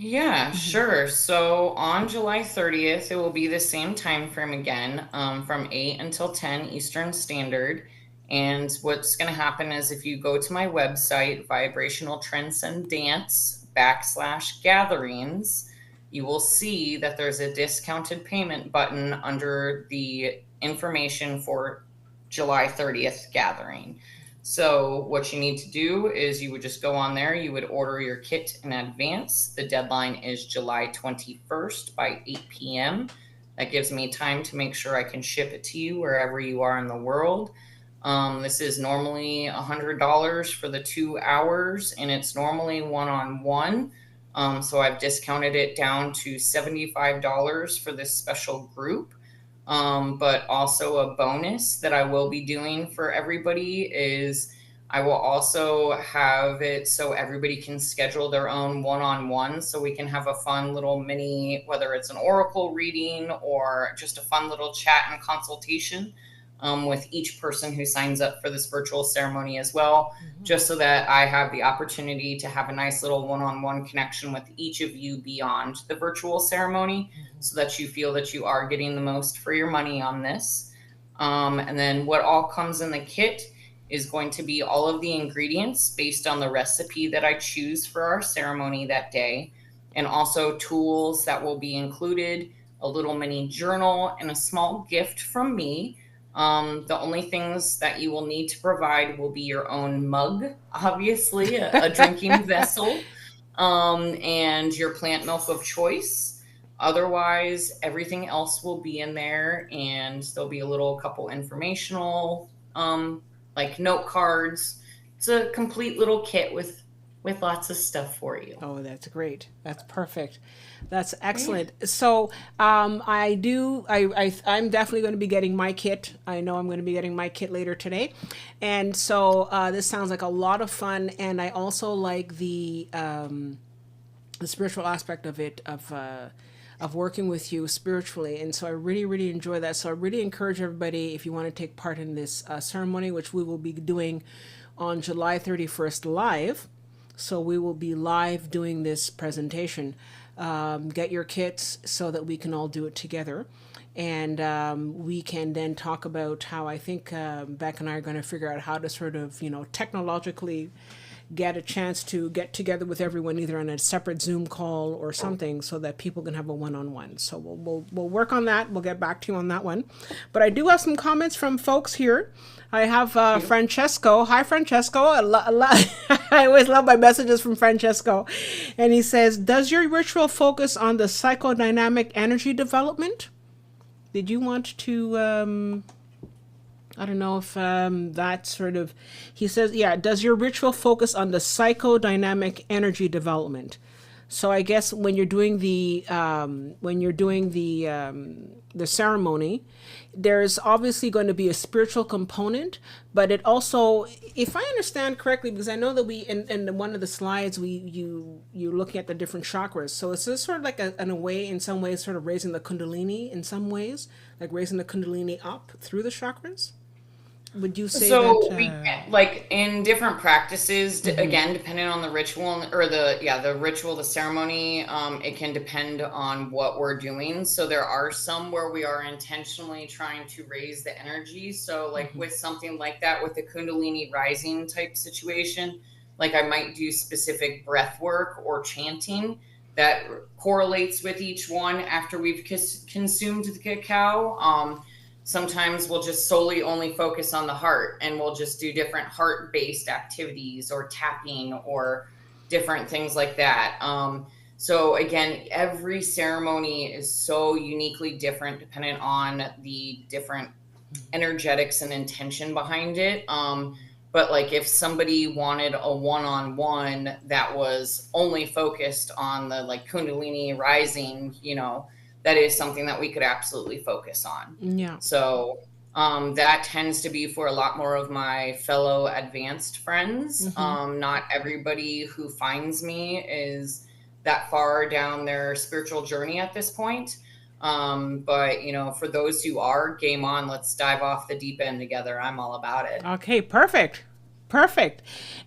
Yeah, sure. So on July 30th, it will be the same time frame again, from 8 until 10 Eastern Standard. And what's going to happen is if you go to my website, Vibrational Transcendance /gatherings, you will see that there's a discounted payment button under the information for July 30th gathering. So what you need to do is you would just go on there, you would order your kit in advance. The deadline is July 21st by 8 p.m. That gives me time to make sure I can ship it to you wherever you are in the world. This is normally $100 for the 2 hours, and it's normally one-on-one. So I've discounted it down to $75 for this special group. But also a bonus that I will be doing for everybody is I will also have it so everybody can schedule their own one-on-one, so we can have a fun little mini, whether it's an oracle reading or just a fun little chat and consultation, with each person who signs up for this virtual ceremony as well, just so that I have the opportunity to have a nice little one-on-one connection with each of you beyond the virtual ceremony, so that you feel that you are getting the most for your money on this. And then what all comes in the kit is going to be all of the ingredients based on the recipe that I choose for our ceremony that day, and also tools that will be included, a little mini journal, and a small gift from me. The only things that you will need to provide will be your own mug, obviously, a drinking vessel, and your plant milk of choice. Otherwise, everything else will be in there, and there'll be a little couple informational, like note cards. It's a complete little kit with lots of stuff for you. Oh, that's great. That's perfect. That's Yeah. excellent. So, I'm definitely going to be getting my kit. I know I'm going to be getting my kit later today. And so, this sounds like a lot of fun. And I also like the spiritual aspect of it, of working with you spiritually. And so I really, really enjoy that. So I really encourage everybody, if you want to take part in this ceremony, which we will be doing on July 31st live. So we will be live doing this presentation. Get your kits so that we can all do it together. And we can then talk about how I think Beck and I are going to figure out how to sort of, technologically get a chance to get together with everyone either on a separate Zoom call or something so that people can have a one-on-one. So we'll work on that. We'll get back to you on that one. But I do have some comments from folks here. I have Francesco. Hi, Francesco. I always love my messages from Francesco. And he says, does your ritual focus on the psychodynamic energy development? Did you want to I don't know if that sort of, he says, yeah, does your ritual focus on the psychodynamic energy development? So I guess when you're doing the ceremony, there's obviously going to be a spiritual component, but it also, if I understand correctly, because I know that we in one of the slides you're looking at the different chakras. So it's just sort of like in a way, in some ways, sort of raising the kundalini in some ways, like raising the kundalini up through the chakras. Would you say that? So we like in different practices, again, depending on the ritual or the ritual, the ceremony, it can depend on what we're doing. So there are some where we are intentionally trying to raise the energy. So like with something like that, with the Kundalini rising type situation, like I might do specific breath work or chanting that correlates with each one after we've consumed the cacao. Sometimes we'll just solely only focus on the heart, and we'll just do different heart-based activities or tapping or different things like that. So again, every ceremony is so uniquely different depending on the different energetics and intention behind it. But like if somebody wanted a one-on-one that was only focused on the like Kundalini rising, that is something that we could absolutely focus on. Yeah. So that tends to be for a lot more of my fellow advanced friends. Not everybody who finds me is that far down their spiritual journey at this point. But you know, for those who are, game on, let's dive off the deep end together. I'm all about it. Okay, perfect. Perfect.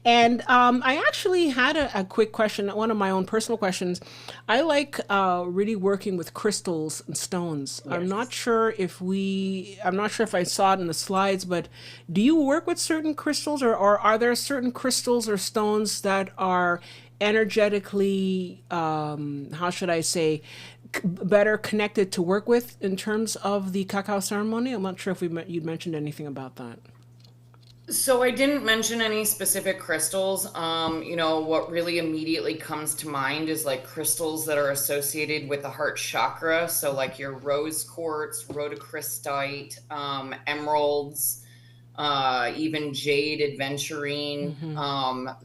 And I actually had a quick question, one of my own personal questions. I like really working with crystals and stones. Yes. I'm not sure if I saw it in the slides, but do you work with certain crystals, or are there certain crystals or stones that are energetically, how should I say, better connected to work with in terms of the cacao ceremony? I'm not sure if you'd mentioned anything about that. So I didn't mention any specific crystals. You know, what really immediately comes to mind is like crystals that are associated with the heart chakra. So like your rose quartz, rhodochrosite, emeralds, even jade, adventurine.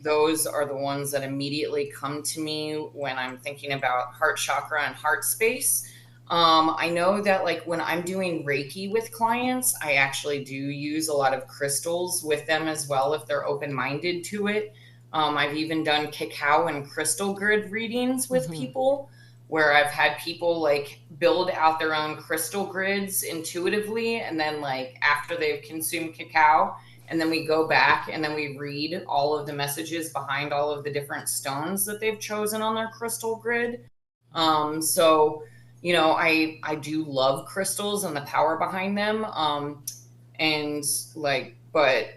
Those are the ones that immediately come to me when I'm thinking about heart chakra and heart space. I know that like when I'm doing Reiki with clients, I actually do use a lot of crystals with them as well if they're open minded to it. I've even done cacao and crystal grid readings with people where I've had people like build out their own crystal grids intuitively. And then, like, after they've consumed cacao, and then we go back and then we read all of the messages behind all of the different stones that they've chosen on their crystal grid. So you know, I do love crystals and the power behind them. And like, but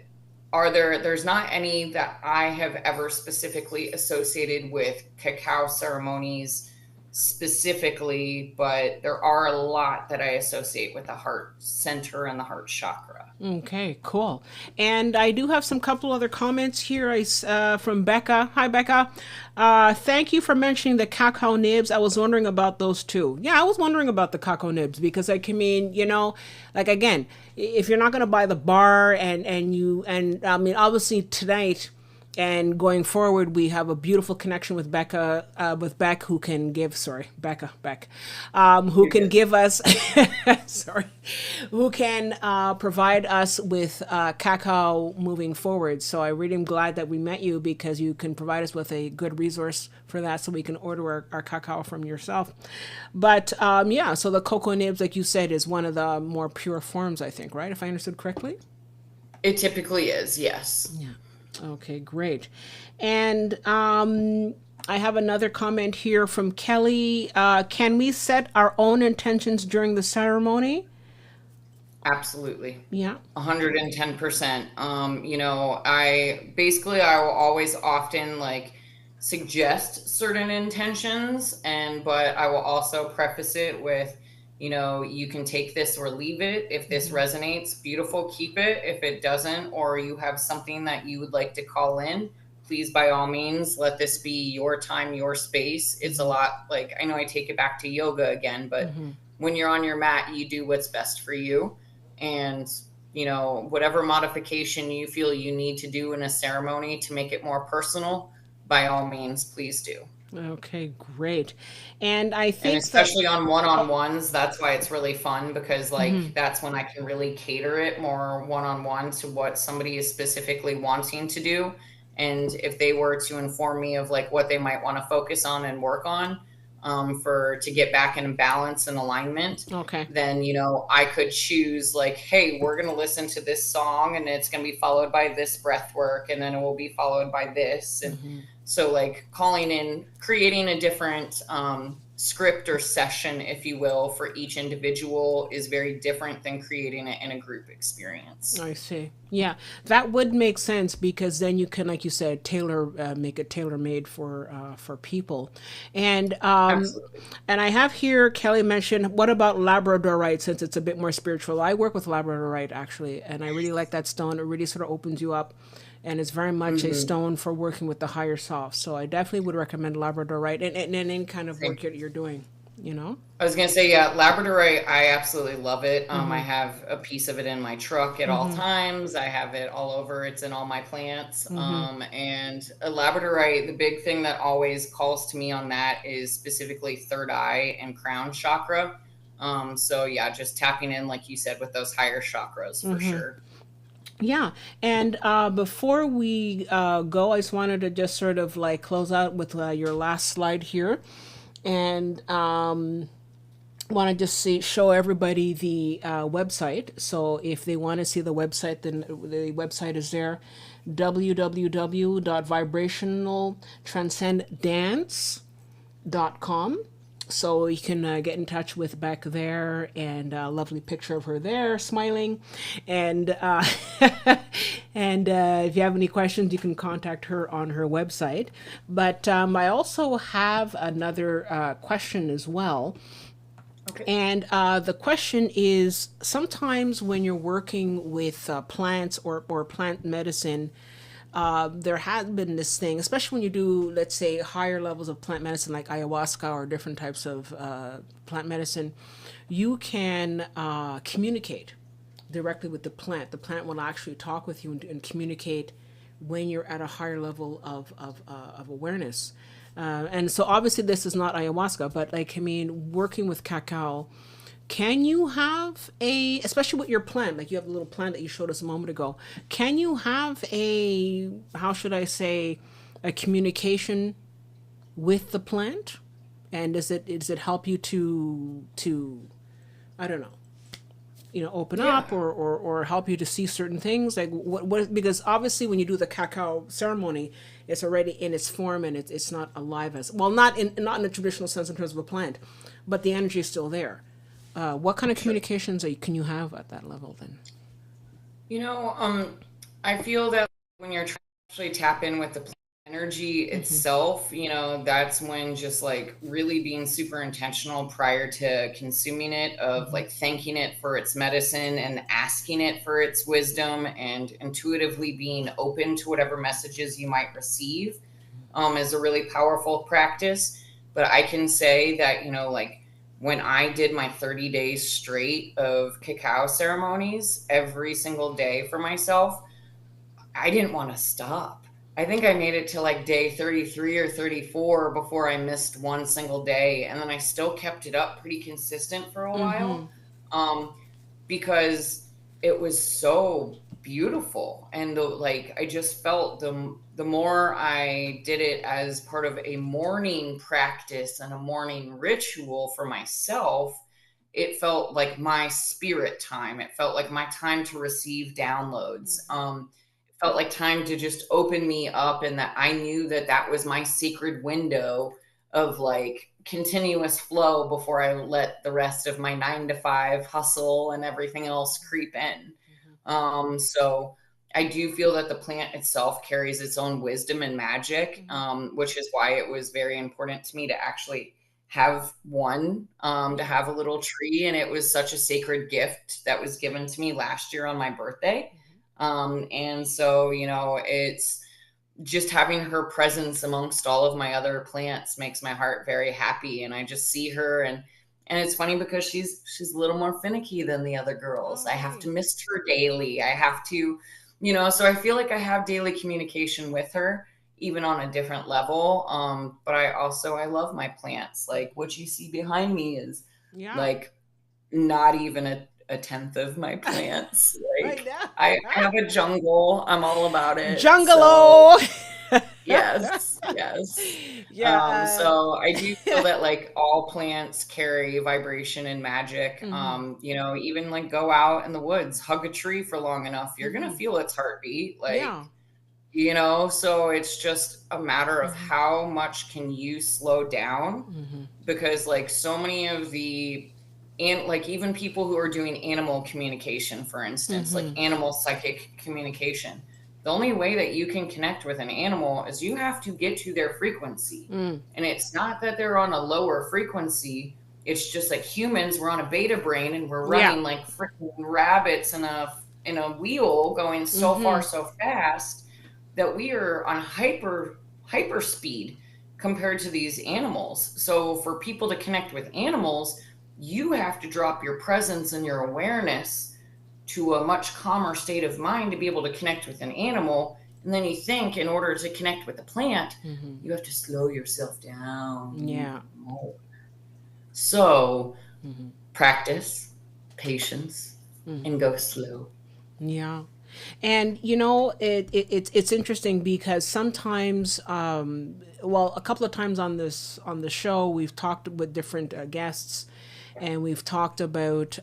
there's not any that I have ever specifically associated with cacao ceremonies specifically, but there are a lot that I associate with the heart center and the heart chakra. Okay, cool. And I do have some couple other comments here. From Becca. Hi, Becca. Thank you for mentioning the cacao nibs. I was wondering about those too. Yeah, I was wondering about the cacao nibs because I can mean, like again, if you're not gonna buy the bar and I mean, obviously tonight and going forward, we have a beautiful connection with Becca, with Beck, who can give, sorry, Becca, Beck, who You're can good. give us, sorry, who can provide us with cacao moving forward. So I really am glad that we met you because you can provide us with a good resource for that so we can order our cacao from yourself. But yeah, so the cocoa nibs, like you said, is one of the more pure forms, I think, right? If I understood correctly? It typically is, yes. Yeah. Okay, great. And I have another comment here from Kelly. Can we set our own intentions during the ceremony? Absolutely. Yeah. 110%. You know, I will always often like suggest certain intentions, but I will also preface it with, you know, you can take this or leave it. If this resonates, beautiful, keep it. If it doesn't, or you have something that you would like to call in, please by all means let this be your time, your space. It's a lot, like, I know I take it back to yoga again, but when you're on your mat, you do what's best for you. And you know, whatever modification you feel you need to do in a ceremony to make it more personal, by all means, please do. Okay, great. And I And think that, especially on oh, one-on-ones, that's why it's really fun, because like that's when I can really cater it more one-on-one to what somebody is specifically wanting to do. And if they were to inform me of like what they might want to focus on and work on, for to get back in balance and alignment, okay. then you know, I could choose like, hey, we're going to listen to this song and it's going to be followed by this breath work, and then it will be followed by this. And so like calling in, creating a different script or session, if you will, for each individual is very different than creating it in a group experience. I see. Yeah, that would make sense because then you can, like you said, make it tailor made for people, and Absolutely. and I have here Kelly mentioned. What about Labradorite? Since it's a bit more spiritual, I work with Labradorite actually, and I really like that stone. It really sort of opens you up, and it's very much a Mm-hmm. stone for working with the higher self. So I definitely would recommend Labradorite and any kind of Same. work you're doing. You know. I was gonna say, yeah, Labradorite, I absolutely love it. I have a piece of it in my truck at all times. I have it all over. It's in all my plants. And a Labradorite, the big thing that always calls to me on that is specifically third eye and crown chakra. So yeah, just tapping in, like you said, with those higher chakras for sure. Yeah, and before we go, I just wanted to just sort of like close out with your last slide here, and want to just show everybody the website. So if they want to see the website, then the website is there: www.vibrationaltranscenddance.com. So you can get in touch with Beck there, and a lovely picture of her there smiling. And and if you have any questions, you can contact her on her website. But I also have another question as well. Okay. And the question is, sometimes when you're working with plants or plant medicine, there has been this thing, especially when you do, let's say, higher levels of plant medicine like ayahuasca or different types of plant medicine, you can communicate directly with the plant. The plant will actually talk with you and communicate when you're at a higher level of awareness. And so obviously this is not ayahuasca, but like, I mean, working with cacao, can you have a, especially with your plant, like you have a little plant that you showed us a moment ago, can you have a, how should I say, a communication with the plant? And does it help you to, I don't know, open up Yeah. or help you to see certain things, like what, because obviously when you do the cacao ceremony, it's already in its form, and it's not alive, as well, not in a traditional sense in terms of a plant, but the energy is still there. What kind of Sure. communications can you have at that level then? You know, I feel that when you're trying to actually tap in with the plant energy itself, that's when just like really being super intentional prior to consuming it, of like thanking it for its medicine and asking it for its wisdom and intuitively being open to whatever messages you might receive, is a really powerful practice. But I can say that, like when I did my 30 days straight of cacao ceremonies every single day for myself, I didn't want to stop. I think I made it to like day 33 or 34 before I missed one single day. And then I still kept it up pretty consistent for a while. Um, because it was so beautiful, and like I just felt the more I did it as part of a morning practice and a morning ritual for myself, it felt like my spirit time. It felt like my time to receive downloads. It felt like time to just open me up, and that I knew that that was my secret window of like continuous flow before I let the rest of my 9 to 5 hustle and everything else creep in. So I do feel that the plant itself carries its own wisdom and magic, which is why it was very important to me to actually have one, to Yeah. have a little tree. And it was such a sacred gift that was given to me last year on my birthday. And so, it's just having her presence amongst all of my other plants makes my heart very happy. And I just see her, and it's funny because she's a little more finicky than the other girls. Oh, I have to really? mist her daily. I have to, so I feel like I have daily communication with her, even on a different level. But I love my plants. Like what you see behind me is Yeah. like not even a tenth of my plants. I Like know. I have a jungle. I'm all about it. So Jungalo. yes, yes. Yeah. So I do feel that like all plants carry vibration and magic. Even like go out in the woods, hug a tree for long enough, you're gonna feel its heartbeat. Yeah. Like, so it's just a matter of how much can you slow down, because like so many of the, and like even people who are doing animal communication, for instance, like animal psychic communication, the only way that you can connect with an animal is you have to get to their frequency. And it's not that they're on a lower frequency, it's just like humans, we're on a beta brain and we're Yeah. running like freaking rabbits in a wheel going so far so fast that we are on hyper speed compared to these animals. So for people to connect with animals, you have to drop your presence and your awareness to a much calmer state of mind to be able to connect with an animal. And then you think in order to connect with the plant, you have to slow yourself down even Yeah. more. So practice, patience, and go slow. Yeah. And it's interesting because sometimes, well, a couple of times on the show, we've talked with different guests, and we've talked about,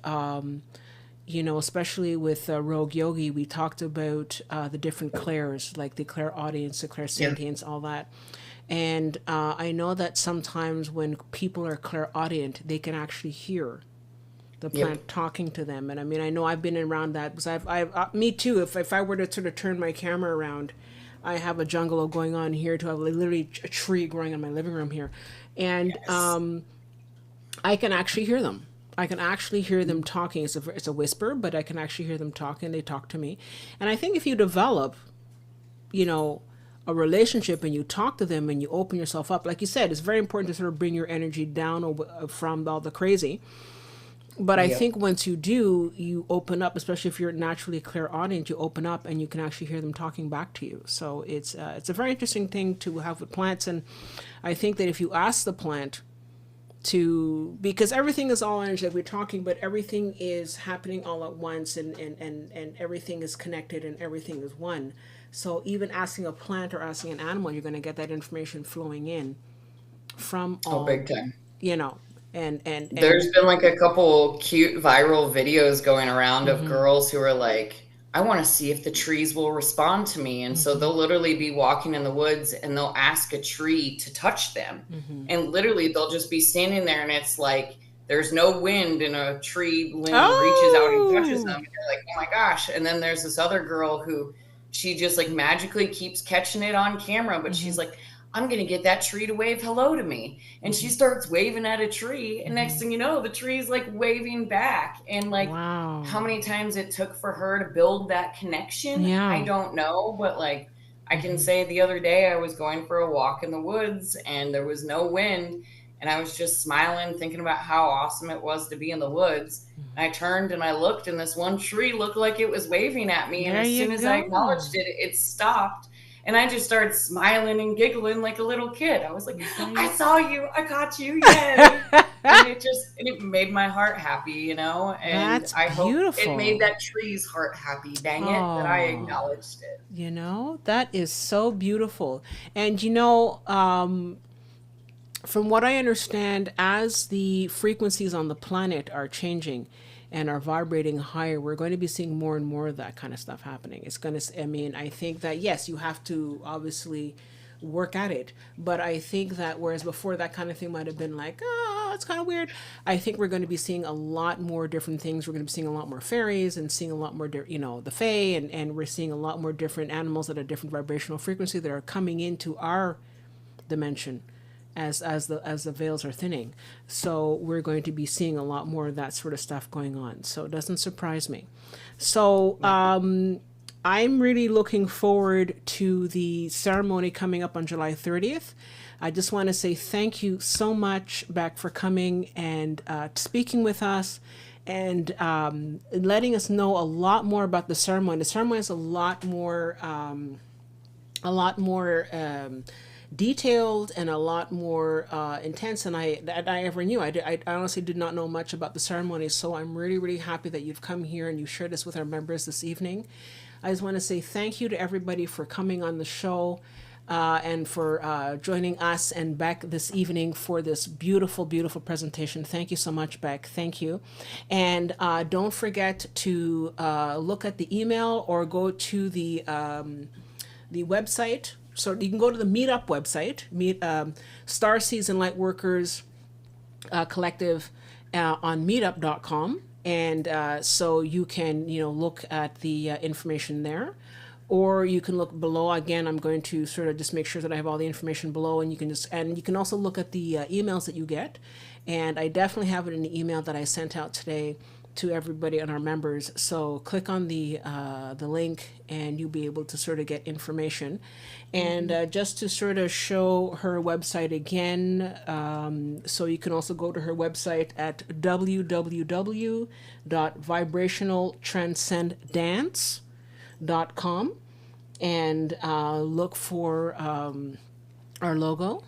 especially with Rogue Yogi, we talked about the different clairs, like the clairaudience, the Yeah. clairsentience, all that. And I know that sometimes when people are clairaudient, they can actually hear the Yep. plant talking to them. And I mean, I know I've been around that because me too. If I were to sort of turn my camera around, I have a jungle going on here too. I have literally a tree growing in my living room here, and Yes. I can actually hear them. I can actually hear them talking. It's a whisper, but I can actually hear them talking. They talk to me, and I think if you develop, you know, a relationship and you talk to them and you open yourself up, like you said, it's very important to sort of bring your energy down from all the crazy. But I Yep. think once you do, you open up, especially if you're naturally clairaudient, you open up and you can actually hear them talking back to you. So it's a very interesting thing to have with plants. And I think that if you ask the plant to, because everything is all energy that we're talking, but everything is happening all at once, and everything is connected and everything is one. So even asking a plant or asking an animal, you're going to get that information flowing in from Oh, all, big time. you know, and There's been like a couple cute viral videos going around of mm-hmm, girls who are like, I want to see if the trees will respond to me. And so mm-hmm, they'll literally be walking in the woods and they'll ask a tree to touch them. mm-hmm. And literally they'll just be standing there and it's like there's no wind and a tree limb reaches out and touches them. Oh. And you're like, oh my gosh. And then there's this other girl who she just like magically keeps catching it on camera, but Mm-hmm, she's like, I'm going to get that tree to wave hello to me. And she mm-hmm, starts waving at a tree. And next mm-hmm. thing you know, the tree's like waving back. And like how Wow. many times it took for her to build that connection, I Yeah. don't know. But like I can Mm-hmm, say the other day, I was going for a walk in the woods and there was no wind. And I was just smiling, thinking about how awesome it was to be in the woods. And I turned and I looked, and this one tree looked like it was waving at me. And there as you soon as I acknowledged go. it, it stopped. And I just started smiling and giggling like a little kid. I was like, There I you saw you. I caught you. Yay. And it made my heart happy, and That's I hope it made beautiful. that tree's heart happy. Dang it, that I Oh, acknowledged it. that is so beautiful. And from what I understand, as the frequencies on the planet are changing and are vibrating higher, we're going to be seeing more and more of that kind of stuff happening. It's going to, I mean, I think that, yes, you have to obviously work at it. But I think that whereas before that kind of thing might have been like, oh, it's kind of weird, I think we're going to be seeing a lot more different things. We're going to be seeing a lot more fairies and seeing a lot more, the fae, and we're seeing a lot more different animals at a different vibrational frequency that are coming into our dimension as the veils are thinning. So we're going to be seeing a lot more of that sort of stuff going on. So it doesn't surprise me. So No. I'm really looking forward to the ceremony coming up on July 30th. I just want to say thank you so much, Beck, for coming and speaking with us and letting us know a lot more about the ceremony. The ceremony is a lot more detailed and a lot more intense than I ever knew. I honestly did not know much about the ceremony, so I'm really, really happy that you've come here and you shared this with our members this evening. I just want to say thank you to everybody for coming on the show and for joining us and Beck this evening for this beautiful, beautiful presentation. Thank you so much, Beck. Thank you. And don't forget to look at the email or go to the website. So you can go to the Meetup website, Star Seeds and Lightworkers Collective on meetup.com. And so you can, look at the information there. Or you can look below. Again, I'm going to sort of just make sure that I have all the information below, and you can also look at the emails that you get. And I definitely have it in the email that I sent out today to everybody and our members. So click on the link, and you'll be able to sort of get information. And just to sort of show her website again, so you can also go to her website at www.vibrationaltranscenddance.com and look for our logo,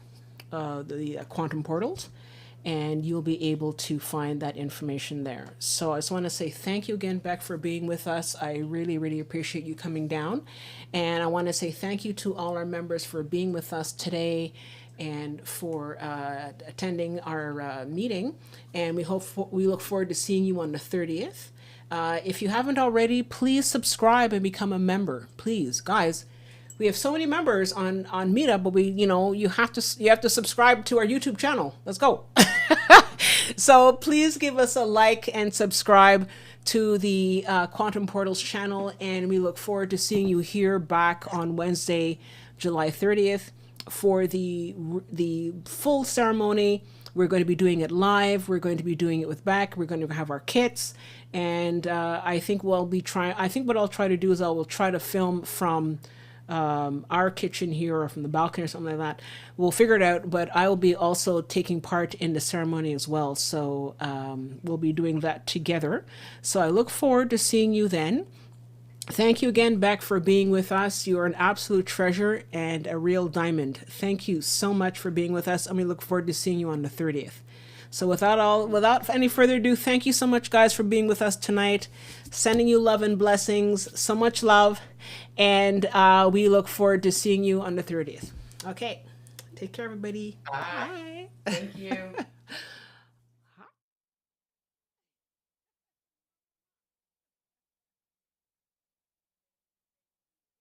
the quantum portals, and you'll be able to find that information there. So I just want to say thank you again, Beck, for being with us. I really, really appreciate you coming down. And I want to say thank you to all our members for being with us today and for attending our meeting. And we look forward to seeing you on the 30th. If you haven't already, please subscribe and become a member. Please, guys. We have so many members on Meetup, but you have to subscribe to our YouTube channel. Let's go. So please give us a like and subscribe to the Quantum Portals channel, and we look forward to seeing you here back on Wednesday, July 30th for the full ceremony. We're going to be doing it live. We're going to be doing it with Beck. We're going to have our kits, and I think what I'll try to do is I will try to film from our kitchen here or from the balcony or something like that. We'll figure it out, but I will be also taking part in the ceremony as well. So we'll be doing that together. So I look forward to seeing you then. Thank you again, Beck, for being with us. You are an absolute treasure and a real diamond. Thank you so much for being with us, and we look forward to seeing you on the 30th. So without any further ado, thank you so much, guys, for being with us tonight. Sending you love and blessings, so much love, and we look forward to seeing you on the 30th. Okay, take care, everybody. Bye. Thank you.